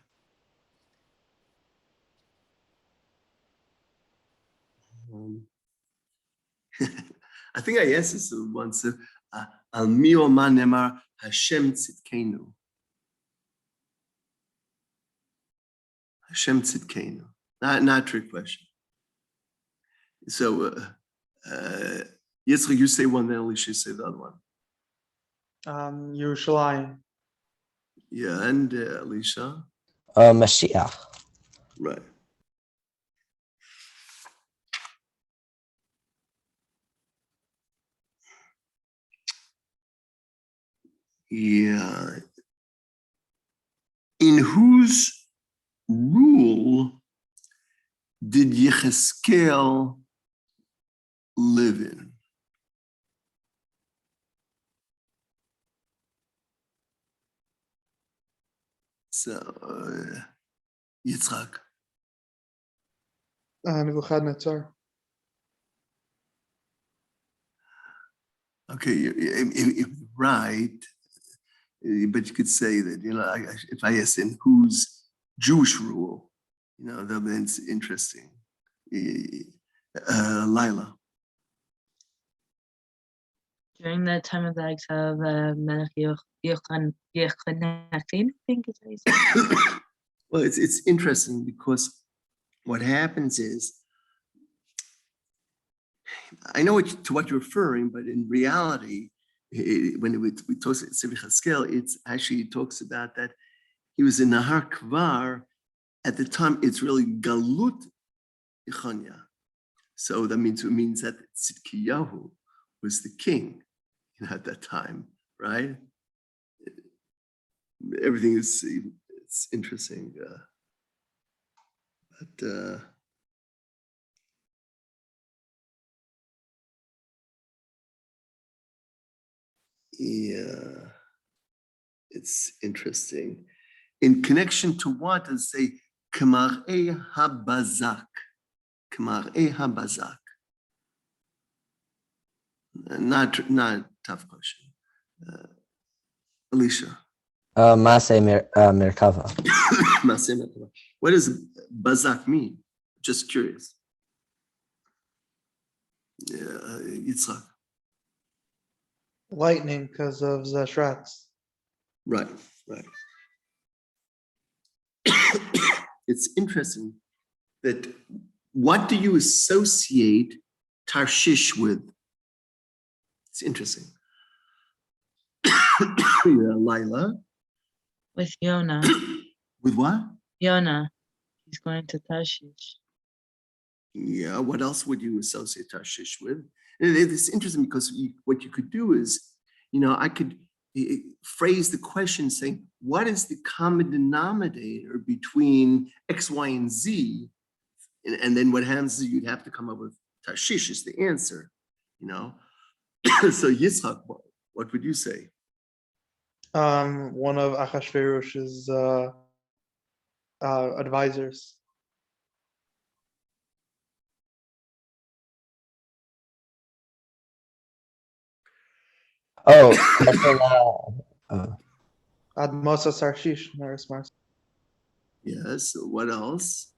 I think I asked this once. Al mi oma nemar Hashem tzidkenu. Hashem tzidkenu. Not a trick question. So, Yitzchak, you say one, then Alicia say the other one. Yerushalayim. Yeah, and Alicia. Mashiach. Right. Yeah. In whose rule did Yechezkel live in? So, Yitzchak. Nebuchadnezzar. Okay, if right, but you could say that, you know, if I ask in whose Jewish rule, you know, then it's interesting. Lila. During the time of the exile of Melech Yochanan, I think is how you say it. Well, it's interesting because what happens is, I know to what you're referring, but in reality, when we talk about Sefer Yechezkel, it's actually talks about that he was in Nahar Kvar. At the time, it's really Galut Yechonia. So that means it means that Tzidkiyahu was the king, you know, at that time, right? Everything is it's interesting, but. Yeah, it's interesting. In connection to what does say K'mar'ei habazak? K'mar'ei habazak. Not tough question. Alicia. Maseh Merkava. Maseh Merkava. What does bazak mean? Just curious. Yitzchak. Lightning because of Zashratz. Right. it's interesting that what do you associate Tarshish with? It's interesting. Lila. With Yonah. With what? Yonah. He's going to Tarshish. Yeah, what else would you associate Tarshish with? It's interesting because what you could do is, I could phrase the question saying, what is the common denominator between X, Y, and Z? And then what happens is you'd have to come up with Tarshish is the answer, So Yitzchak, what would you say? One of Achashverosh's advisors. Oh, Ad Mosas Tarshish. Yes, what else?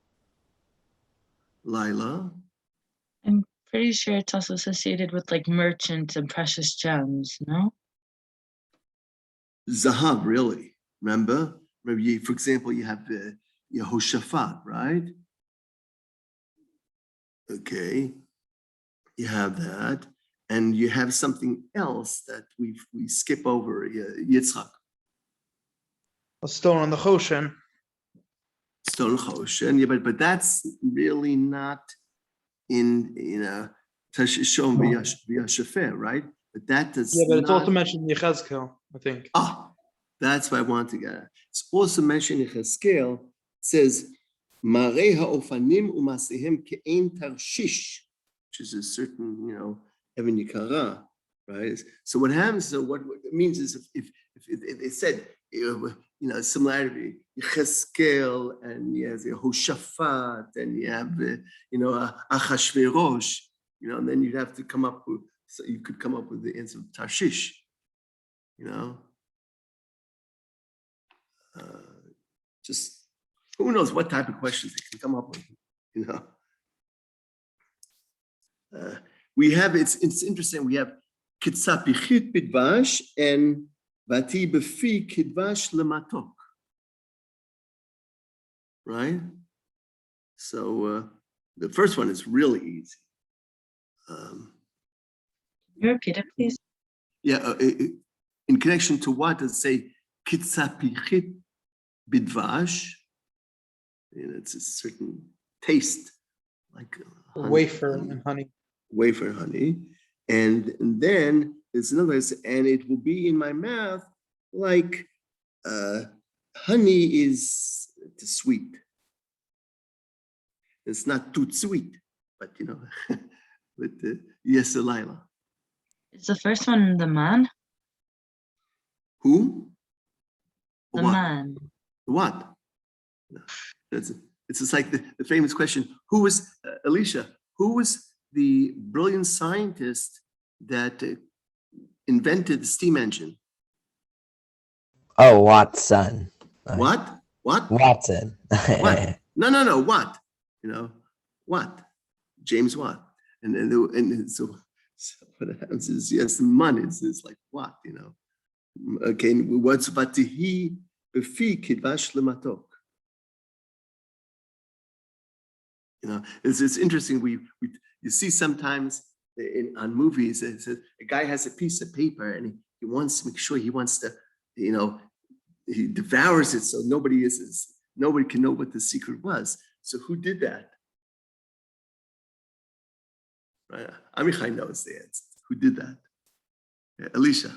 Lila? I'm pretty sure it's also associated with like merchants and precious gems, no? Zahav, really. Remember, for example, you have Yehoshaphat, right? Okay, you have that. And you have something else that we skip over, Yitzchak. A stone on the Choshen. Stone Choshen, yeah, but that's really not in Tashishon v'Yashafer, right? But that does. Yeah, but it's also mentioned in Yechezkel, I think. That's what I want to get at. It's also mentioned in Yechezkel. It says, "Marei ha'ofanim u'masehem ke'ein Tarshish," which is a certain, Evan Yikara, right? So what happens? So what it means is if they said, similarity, Yechezkel and you have Yehoshaphat and you have Achashverosh, and then you'd have to come up with. So you could come up with the answer of Tarshish, just who knows what type of questions they can come up with, we have, it's interesting, we have Kitsa Pichit Bidvash and Vati Befi Kidvash Lematok, right? So the first one is really easy. Can you repeat it, please? Yeah, in connection to what does it say Kitsa Pichit Bidvash? It's a certain taste, like wafer and honey. Wafer and honey. And then there's another, and it will be in my mouth like honey is sweet. It's not too sweet, but but yes, Lila. Is the first one the man? Who? The What? man. What? It's just like the famous question, who was, Alicia, who was the brilliant scientist that invented the steam engine? Oh, Watson. What? Watson. What? No. What? What? James Watt. And so what happens is, yes, man is like what, Okay, what's Vatihi Befi Kidvash Lematok? It's interesting. You see sometimes on movies, it says a guy has a piece of paper and he wants to make sure he devours it so nobody can know what the secret was. So who did that? Right, Amichai knows the answer. Who did that? Yeah, Alicia.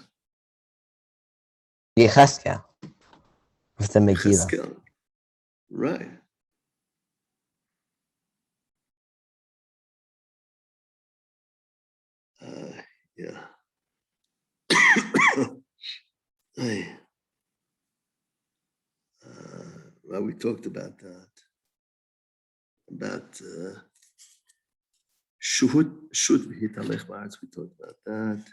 Yechezkel with the Megillah. Yechezkel. Right. Yeah. Well, we talked about that. About Shuhut v'hitalech ba'aretz. We talked about that.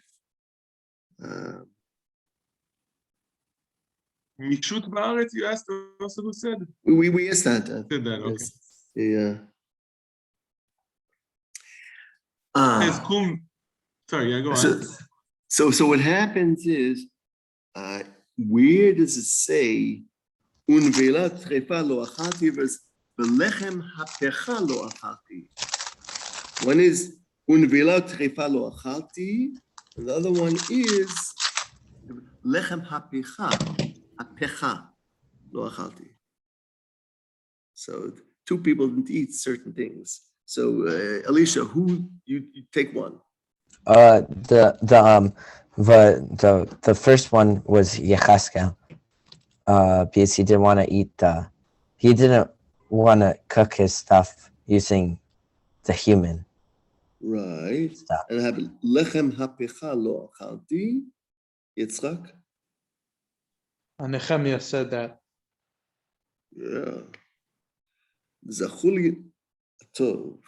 Mishut ba'aretz, you asked also who said? We asked that. Did that, okay. Yeah. Sorry, yeah, go on. So what happens is, where does it say, unvela trefa lo achati ולחם הפכה לא אכלתי. One is ונבלה טרפה לא אכלתי, and the other one is לחם הפכה לא אכלתי. So two people didn't eat certain things. So Elisha, who you take one? The first one was Yecheskel, because he didn't want to eat he didn't want to cook his stuff using the human Right. stuff. And I have lechem hapecha lo achalti. Yitzchak. And Nehemiah said that. Yeah. Zachuli tov.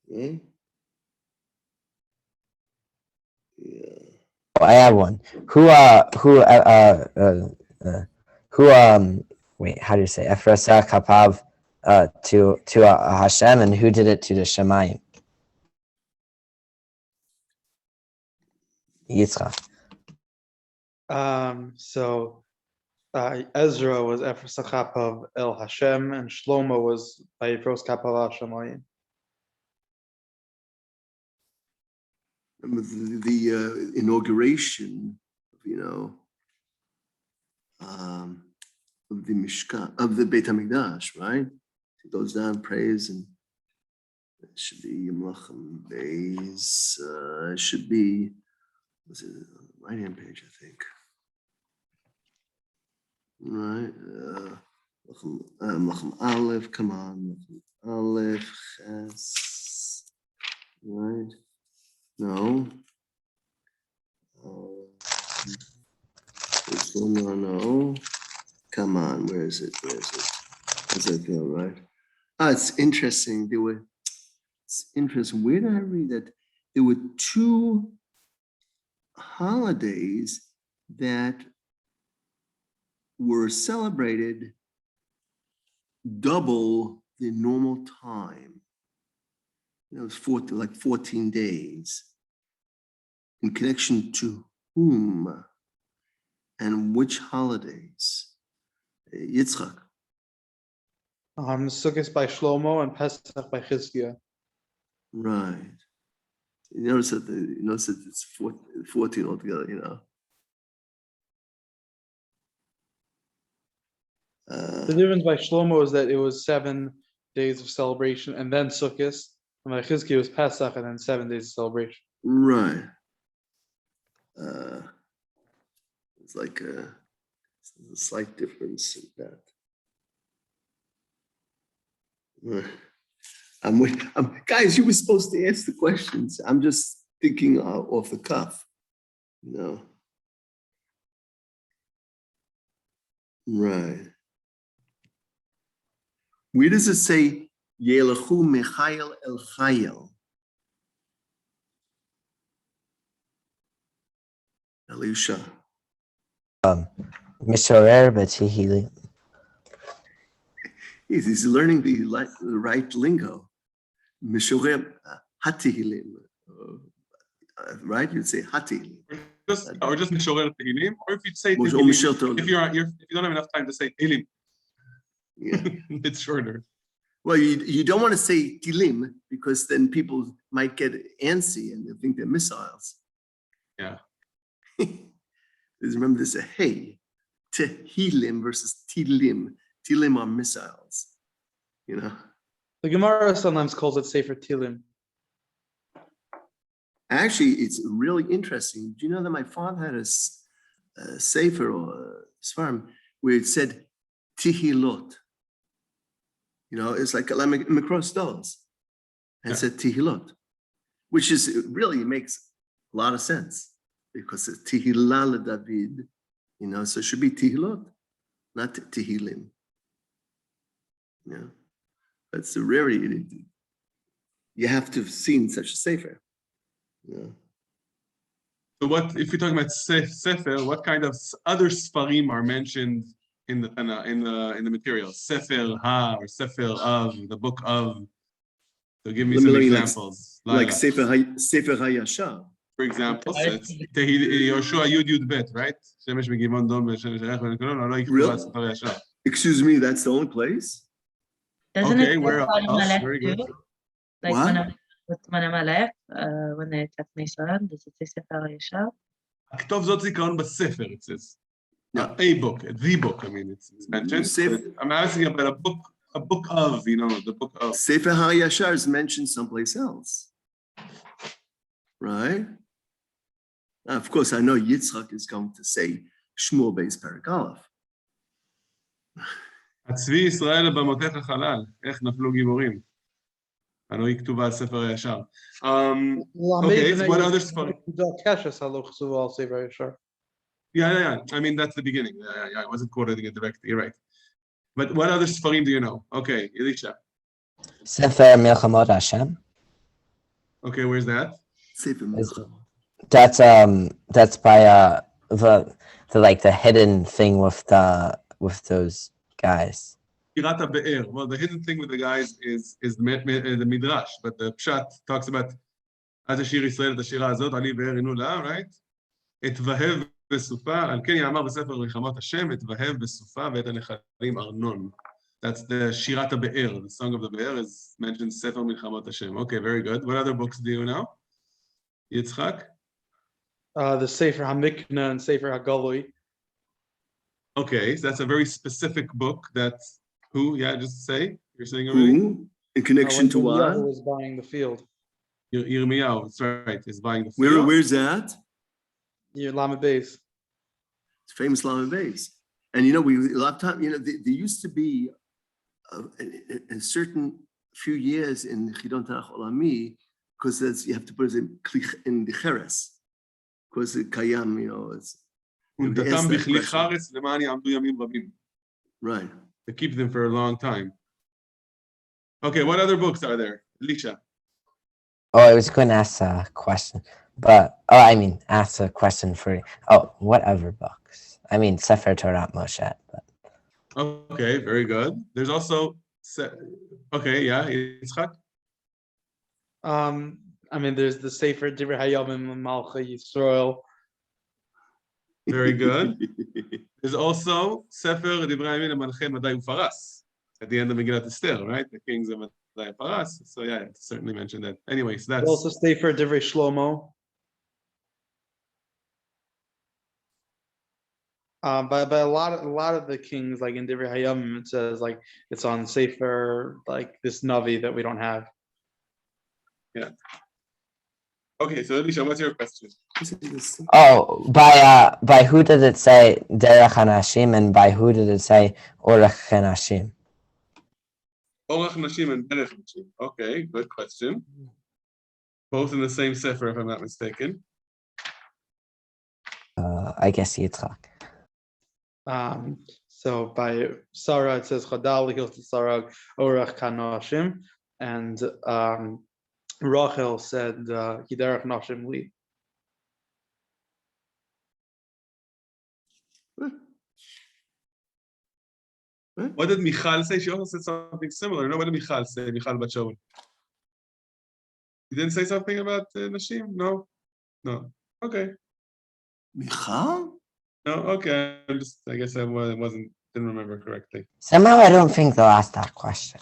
Yeah. Oh, I have one. Wait, how do you say? Efrasa kapav to Hashem, and who did it to the Shemayim? Yitzchak. So Ezra was Efrasa Kapav El Hashem, and Shlomo was Vayifros Kapav Hashemayim. The inauguration, of the Mishkan, of the Beit HaMikdash, right? He goes down, prays, and it should be Yimlachem Beis. It should be, was it on the right-hand page, I think. Right. Mlachem Aleph, come on. Mlachem Aleph, Ches. Right. No. This one, no. Come on, where is it? Does that feel right? It's interesting. It's interesting. Where did I read that? There were two holidays that were celebrated double the normal time. It was 14 days. In connection to whom and which holidays? Yitzchak. Sukkot by Shlomo and Pesach by Chizkiah. Right. You notice that it's 14 altogether, The difference by Shlomo is that it was 7 days of celebration and then Sukkot, and by Chizkiah was Pesach and then 7 days of celebration. Right. It's like a slight difference in that. Guys, you were supposed to ask the questions. I'm just thinking off the cuff, Right. Where does it say Yelechu Mechayel El Chayel? Elisha. Mishorer b'Tehillim. He's learning the right lingo. Mishorer Hatehillim. Right? You'd say Hatehillim. Or just Mishorer Tehillim, or if you'd say Or Tehillim, if you don't have enough time to say Tehillim, Yeah. it's shorter. Well, you don't want to say Tilim because then people might get antsy and they think they're missiles. Yeah. Remember, there's a hey, Tehillim versus Tilim. Tilim are missiles, The Gemara sometimes calls it Sefer Tilim. Actually, it's really interesting. Do you know that my father had a sefer or a svarim where it said Tihilot? It's like Mikros Dollars. And it said Tihilot, which really makes a lot of sense because it's Tihillah David, so it should be Tihilot, not Tehillim. That's the rarity. You have to have seen such a sefer. So what, if you're talking about Sefer, what kind of other Sfarim are mentioned in the material? Sefer Ha or Sefer Av, the book of. So give me some examples. Like Sefer HaYashar. For example, Yoshua Yud Yud Bet, right? Really? Excuse me, that's the only place? Doesn't Okay, it where say about else? Amalek Very good. too? Like What? when Amalek, when they attacked Israel, does it say Sefer Yashar? הכתוב זאת זיכרון בספר, it says. No. A book, the book, I mean, it's mentioned. Sefer- But I'm asking about a book of, you know, the book of. Sefer HaYashar is mentioned someplace else. Right? Now, of course, I know Yitzchak is going to say Shmuel Beis Perek Aleph. הצבי ישראל במותיך חלל, איך נפלו גיבורים. הלוא היא כתובה על ספר הישר. Okay, so what other ספרים? Yeah. I mean, that's the beginning. Yeah. I wasn't quoting it directly. You're right. But what other ספרים do you know? Okay, Elisha. Sefer Milchamot Hashem. Okay, where's that? Sefer Milchamot. That's by the like the hidden thing with those guys. שירת הבאר. Well, the hidden thing with the guys is the midrash, but the pshat talks about אז השיר ישראל את השירה הזאת, עלי באר עינו לה, right? אתבהב בסופה, על כן יאמר בספר מלחמות השם, אתבהב בסופה ואת הנחלים ארנון. That's the שירת הבאר, the song of the באר is mentioned ספר מלחמות השם. Okay, very good. What other books do you know? Yitzchak? The Sefer HaMikneh and Sefer HaGalui. Okay, so that's a very specific book that's who? Yeah, just say. You're saying already? Who? In connection to what? Who was buying the field? Yirmiyahu, that's right, is buying the field. Where's that? Lamed Beis. It's famous Lamed Beis. And you know, a lot of time, you know, there used to be a certain few years in Chidon Tanakh Olami, because you have to put it in the Cheres, because the Kayam, you know, it's ונתתם בכלי חרס למען יעמדו ימים רבים. right. To keep them for a long time. Okay, what other books are there? Elisha. Oh, I was going to ask a question, but ask a question for whatever books. I mean, Sefer Torah Moshe. But. Okay, very good. There's also Yitzchak. I mean, there's the Sefer Divrei Hayamim and Malcha Yisrael. Very good. There's also Sefer Divrei Hayamim and Malchei Madai Ufaras at the end of Megillat Esther, right? The kings of Madai Ufaras. So yeah, certainly mentioned that. Anyway, so that's Also Sefer Divrei Shlomo. But a lot of the kings, like in Divrei Hayamim, it says like it's on Sefer, like this Navi that we don't have. yeah. Okay, so Elisha, what's your question? Oh, by who did it say Derech Hanashim, and by who did it say Orech Hanashim? Orach Nashim and Derech Nashim. Okay, good question. Both in the same sefer, if I'm not mistaken. I guess Yitzchak. So by Sarah it says Chadal Hilchot Sarah Orach Hanashim, and Rachel said Hiderech Nashim Li. What did Michal say? She also said something similar. No, what did Michal say? Michal Bat Shaul. You didn't say something about Nashim? No? No. Okay. Michal? No, okay. I guess I didn't remember correctly. Somehow I don't think they'll ask that question.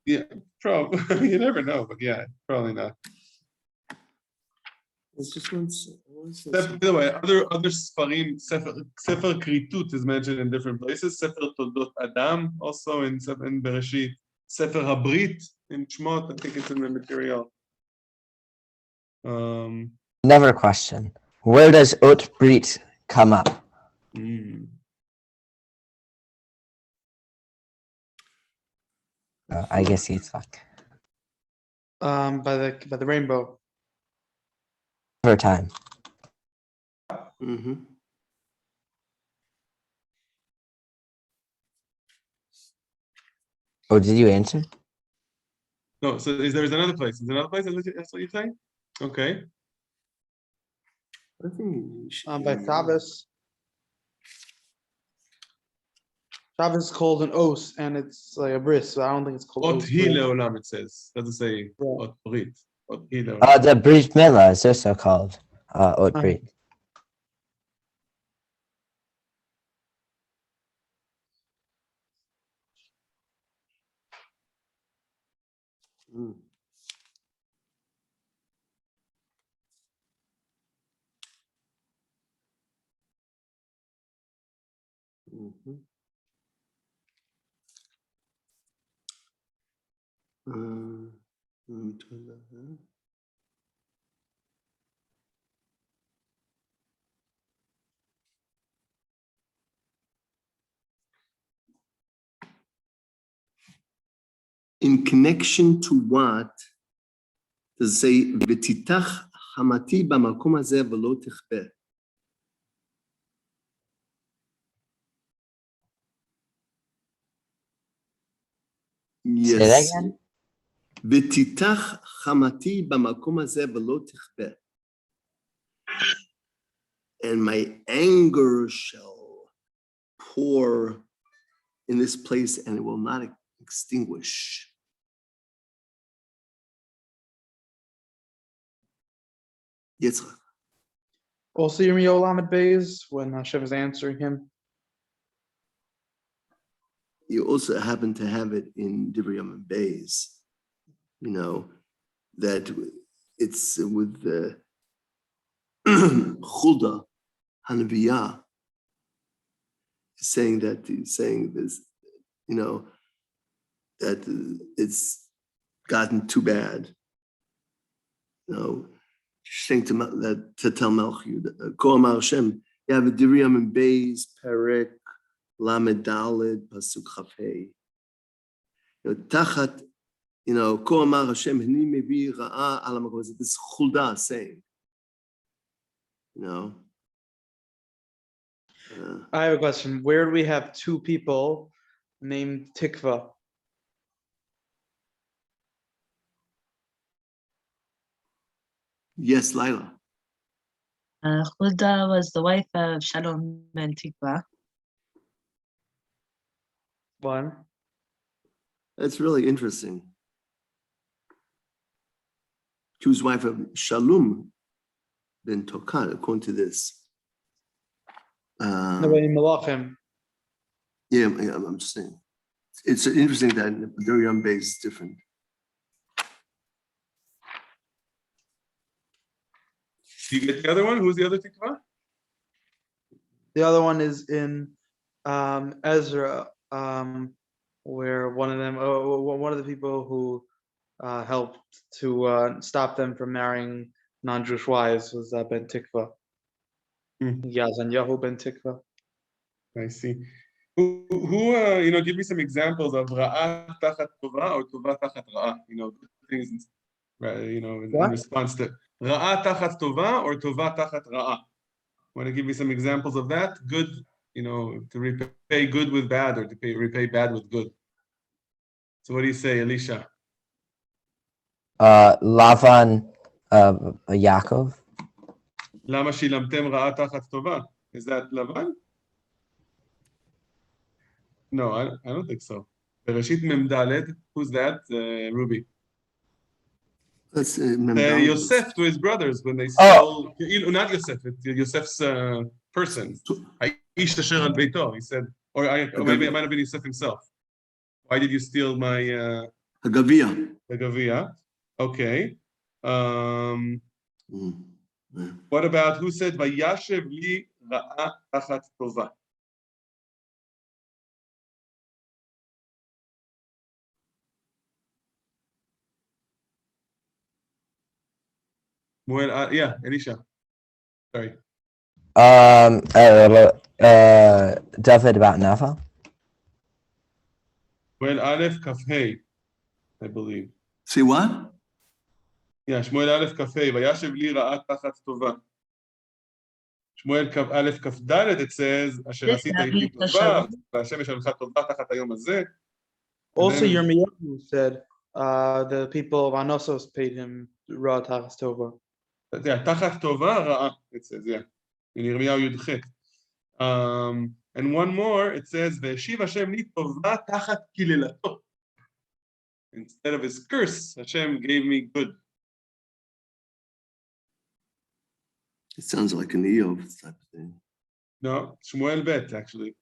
Yeah, probably. You never know, but yeah, probably not. It's just one. By the way, other Sfarim, Sefer Kritut is mentioned in different places. Sefer Toldot Adam, also in Bereshit. Sefer Habrit in Shmot, I think it's in the material. Never question. Where does Ot Brit come up? I guess Yitzchak. By the rainbow. Over time. Mm-hmm. Oh, did you answer? No, so there's another place. Is there another place? That's what you're saying? Okay. I think By Shabbos. Shabbos is called an os, and it's like a bris, so I don't think it's called Ot os. hi leolam, it says. Doesn't say Ot Brit. Ot hi leolam. The Brit Milah is also called Ot Brit. Mhm. Let me turn that down. In connection to what does it say, ותיתח חמתי במקום הזה ולא תכפה? Say that Yes. again. ותיתח חמתי במקום הזה ולא תכפה. And my anger shall pour in this place and it will not extinguish. Yitzchak. Also, Yirmiyahu Lamed Beis, when Hashem is answering him. You also happen to have it in Divrei Yom Beis, you know, that it's with the Chulda Hanaviyah saying this, you know, that it's gotten too bad. You know, saying to tell Melchi, Ko Amar Hashem, you have a Divrei Yom Beis, Perek, Lamed Daled, Pasuk Chafei. Tachat, you know, Ko Amar Hashem, Hini Mevi Ra'a Ala Makom. This Chulda saying, you know. I have a question. Where do we have two people named Tikva? Yes, Laila. Hulda was the wife of Shalom ben Tikva. One. That's really interesting. She was wife of Shalom ben Tokat, according to this. Nobody Malachim. Yeah, I'm just saying. It's interesting that Divrei Yom Beis is different. Do you get the other one? Who's the other tikva? The other one is in Ezra, where one of the people who helped to stop them from marrying non-Jewish wives was Ben Tikva. Yazanyahu Ben Tikva. I see. Who give me some examples of ra'a tachat tova or tova tachat ra'a, things, in response to ra'a tachat tova or tova tachat ra'a. Want to give me some examples of that? Good, to repay good with bad or to repay bad with good. So what do you say, Elisha? Lavan, Yaakov. Lama shilamtem ra'a tachat tova? Is that Lavan? No, I don't think so. Bereshit Mem Daled, who's that? Ruby. That's Yosef to his brothers when they stole. Not Yosef, it's Yosef's person. Aish Asher al Beito. He said, or maybe it might have been Yosef himself. Why did you steal my Hagaviyah? the Gaviyah? Okay. What about who said Vayashev li ra'a tachat tova? Well, yeah, Elisha. Sorry. David about Nava. Well, Aleph Kaf Hey, I believe. Say what? Yeah, Shmuel Aleph Kaf Hey, Vayashev li ra'a tachat tova. Shmuel Kaf Aleph Kaf Dalet, it says, Asher asita iti tova, Hashem yeshalcha tova tachat hayom hazeh. Also, Yirmiyahu said the people of Anosos paid him Ra Tachas Tova. Yeah, tachat tova ra'a, it says, yeah. In Yirmiyahu Yudchet. And one more, it says, Ve'eshiv Hashem li tova tachat kilelato. Instead of his curse, Hashem gave me good. It sounds like an Eov type of thing. No, Shmuel Bet, actually.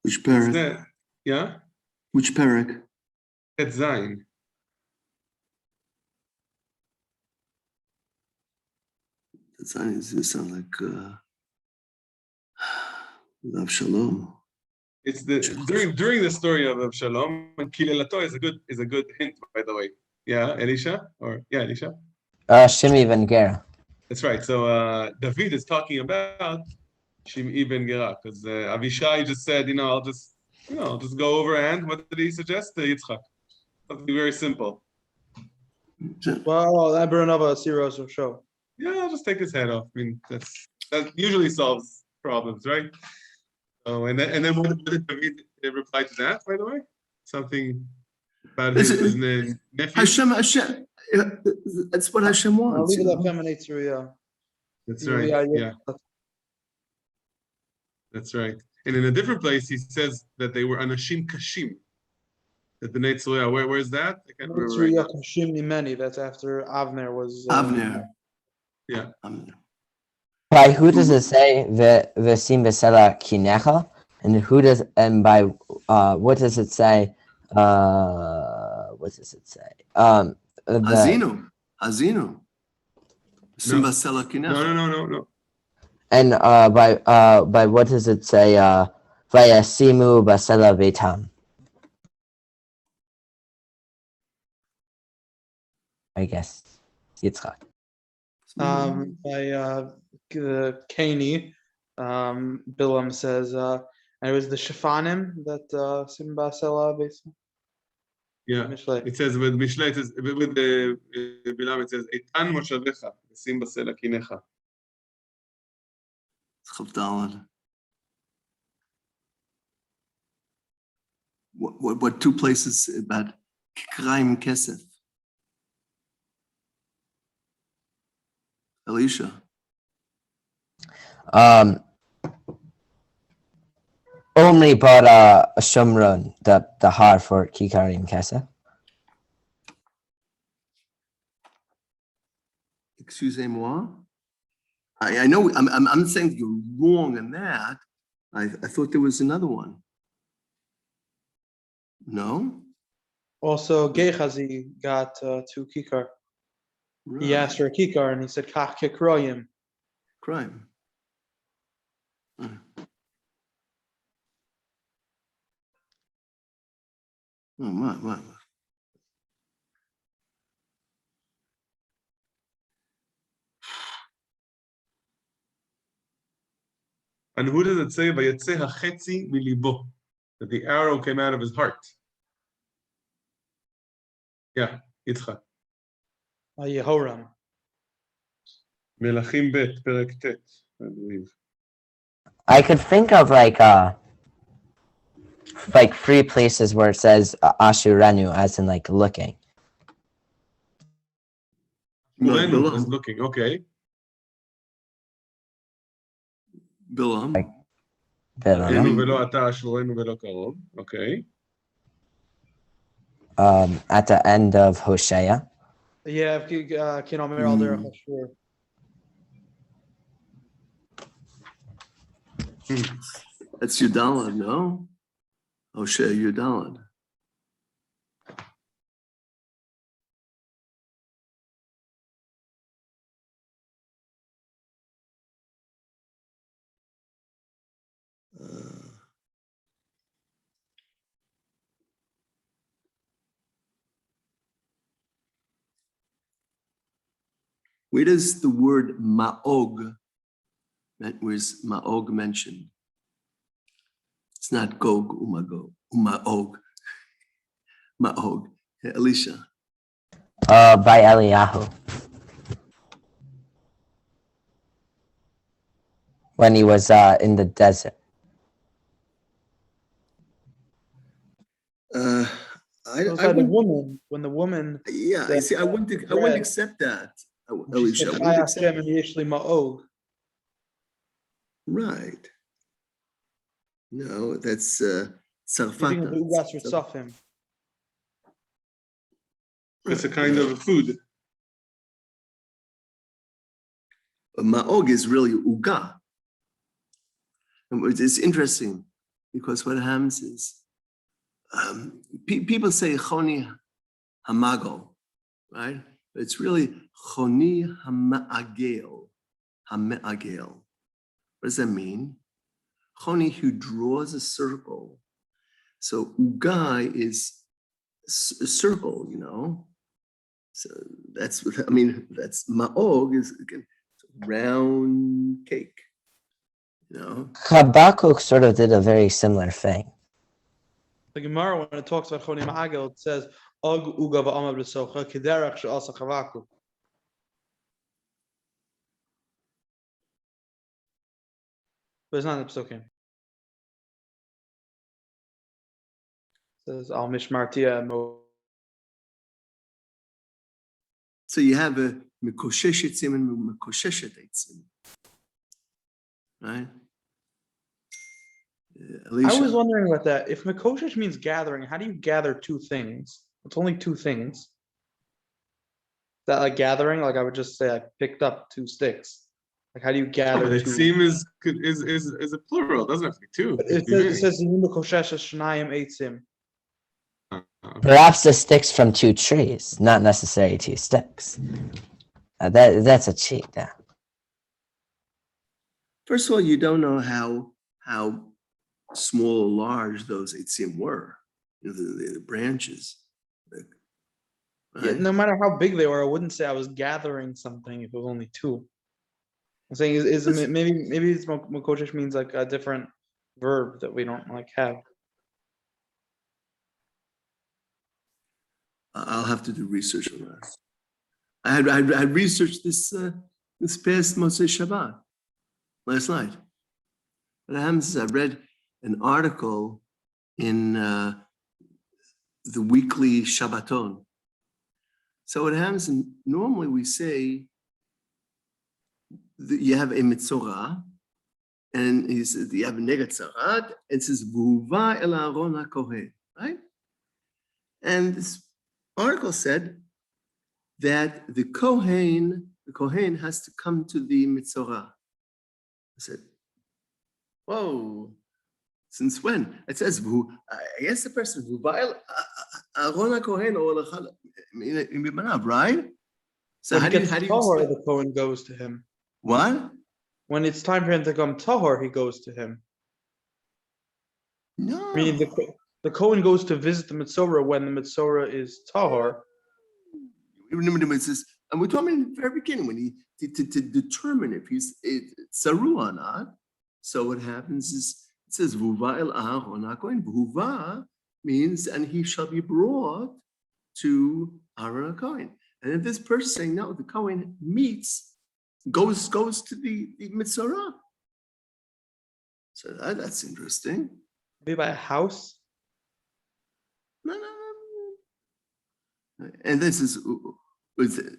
Which It's parak? that, yeah? Which parak? It's Zayin. That sound like Avshalom. It's the during the story of Absalom, and Kilelato is a good hint, by the way. Yeah, Elisha? Elisha. Shimi ben Gera. That's right. So David is talking about Shim'i ben Gera, because Avishai just said, I'll just go over, and what did he suggest? Yitzchak. Something very simple. Well, that burned up a serious show. Yeah, I'll just take his head off. I mean, that usually solves problems, right? Oh, and then what did David reply to that, by the way? Something about his nephew? Hashem, that's what Hashem I'll wants. leave it up emanate through, yeah. That's right. Yeah, that's right. And in a different place, he says that they were anashim kashim. That the Bnei Tzruya, where's that? I can't remember right now. Many. That's after Avner was. Avner. Yeah. Avner. By who does it say v'sim v'sela kinecha, and who does by what does it say? What does it say? Azinu. Simba Sela Kinecha. No. And by what does it say? Vayasimu basela vetam. I guess Yitzchak. By Caney, Bilam says, and it was the Shefanim that Simba Sela basically. Yeah. It says with Mishle, with the Bilam, it says Eitan Moshavecha, Sim Basela Kinecha. What two places about Kraim Kesef? Elisha. Only bought a Shomron, the har for Kikarim Kesef. Excusez-moi. I know I'm saying you're wrong in that. I thought there was another one. No? Also, Gehazi got 2 kikar. Right. He asked for a kikar and he said, Kach kikroyim. Crime. Oh, my. And who does it say? Vayetze hachetzi milibo, that the arrow came out of his heart. Yeah, Yitzchak. Yehoram. Melachim bet, perek tet, I believe. I could think of like 3 places where it says Ashurenu, as in like looking. Ashurenu is looking, okay. Bilam. Enu velo ata ashurenu velo karov, okay. At the end of Hosea. Yeah, if you can Omer al derech sure. That's Yudalad, no? Hosea Yudalad. Where does the word ma'og, where's ma'og mentioned? It's not Gog, ma'og. Ma'og. Elisha. By Eliyahu. When he was in the desert. When the woman. Yeah, I see. I wouldn't accept that, Elisha. Right. No, that's sarfata. It's a kind of food. Ma'og is really uga. It's interesting. because what happens is people say Choni Hamago, right? But it's really Choni Hama'agel. Hama'agel. What does that mean? Choni, who draws a circle. So Ugai is a circle, you know. So that's what I mean. That's Ma'og is again round cake, you know. Habakkuk sort of did a very similar thing. The Gemara, when it talks about Choni Ma'agel, it says, Og Uga va'amav l'socha, kederach she'asa Habakkuk. But it's not in the Psukim. It says, Al Mishmartia Mo. So you have a Mikoshesh Etzim and Mikoshesh Etzim, right? I was wondering about that. If Mikoshesh means gathering, how do you gather two things? It's only two things. Is that like gathering? Like I would just say I picked up two sticks. Like how do you gather But two? Etzim is a plural. It doesn't have to be two. It says Mikoshesh Shnayim Eitzim. Perhaps the sticks from two trees, not necessarily two sticks. That's a cheat. Yeah. First of all, you don't know how small or large those Eitzim were, you know, the branches. Right? Yeah, no matter how big they were, I wouldn't say I was gathering something if it was only two. I'm saying is maybe it's Mikoshesh means like a different verb that we don't like have. I'll have to do research on that. I had researched this past Motzei Shabbat last night. What happens is I read an article in the weekly Shabbaton. So what happens, and normally we say that you have a mitzorah, and he says you have a negatzarat, and it says V'huva el Aaron HaKohen, right? And this article said that the Kohen has to come to the mitzorah. I said, whoa, since when? It says, I guess the person, Aaron HaKohen, right? So how do you Tahor, the Kohen goes to him. What? When it's time for him to come Tahor, he goes to him. No. Meaning the Kohen goes to visit the Mitzorah when the Mitzorah is Tahor. And we're talking in the very beginning when he to determine if he's tsaru or not. So what happens is it says V'huva el Aaron HaKohen. V'huva means and he shall be brought to Aaron HaKohen. And if this person saying no, the Kohen goes to the Mitzorah. So that's interesting. Maybe by a house. No. And this is,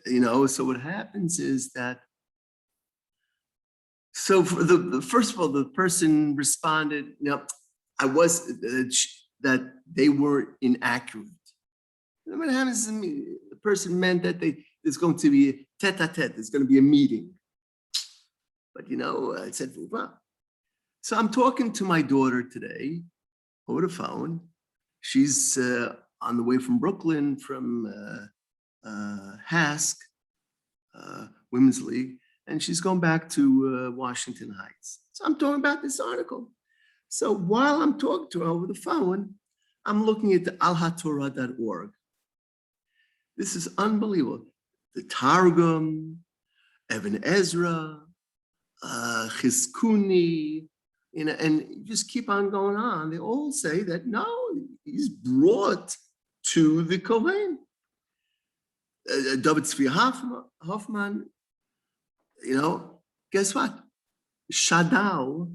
you know, so what happens is that, so for first of all, the person responded, you know, that they were inaccurate. And what happens is the person meant that there's going to be a tete-a-tete, there's going to be a meeting. But, you know, I said, well. So I'm talking to my daughter today over the phone. She's on the way from Brooklyn, from HASC, Women's League, and she's going back to Washington Heights. So I'm talking about this article. So while I'm talking to her over the phone, I'm looking at the alhatorah.org. This is unbelievable. The Targum, Evan Ezra, Chizkuni, you know, and you just keep on going on. They all say that no, he's brought to the Kohen. David Tzvi Hoffman, you know, guess what? Shadal,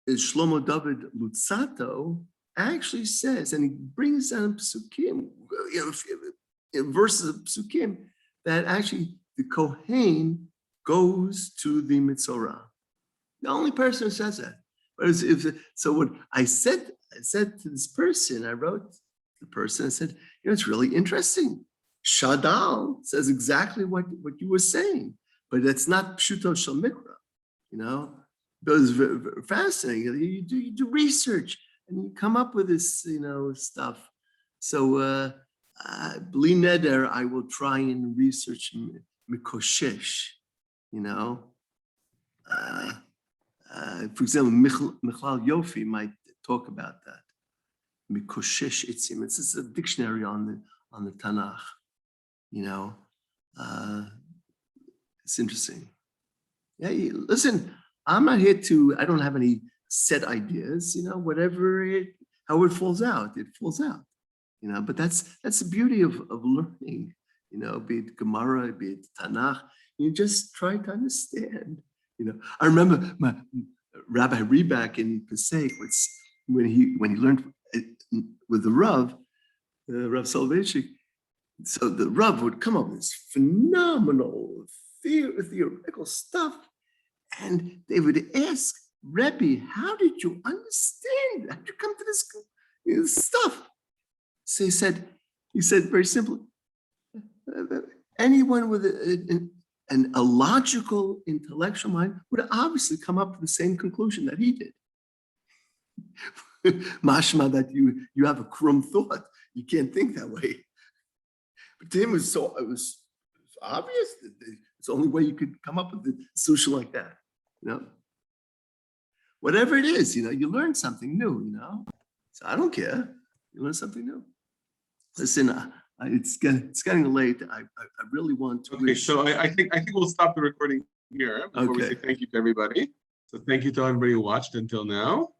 Shlomo David Lutzato, actually says, and he brings down Psukim, verses of Psukim, that actually the Kohen goes to the Mitzorah. The only person who says that. But so what I said to this person, I wrote to the person, I said, you know, it's really interesting. Shadal says exactly what you were saying, but it's not Pshuto Shel Mikra, you know. was fascinating. You do research and you come up with this, stuff. So, bli neder, I will try and research mikoshesh, for example, Michlal Yofi might talk about that. Mikoshesh itzim. It's a dictionary on the Tanakh. It's interesting. Yeah, listen, I'm not here I don't have any set ideas, how it falls out, it falls out, but that's the beauty of learning, be it Gemara, be it Tanakh, you just try to understand, I remember my Rabbi Reback in Pesach, when he learned with the Rav Soloveitchik, so the Rav would come up with this phenomenal theoretical stuff, and they would ask, Rebbe, how did you understand? How did you come to this stuff? So he said very simply, anyone with a logical, intellectual mind would obviously come up to the same conclusion that he did. Mashma that you have a crumb thought. You can't think that way. But to him, it was obvious. It's the only way you could come up with a solution like that. Whatever it is, you learn something new, So I don't care. You learn something new. Listen, it's getting late. I really want to. Okay, so I think we'll stop the recording here before we say thank you to everybody. So thank you to everybody who watched until now.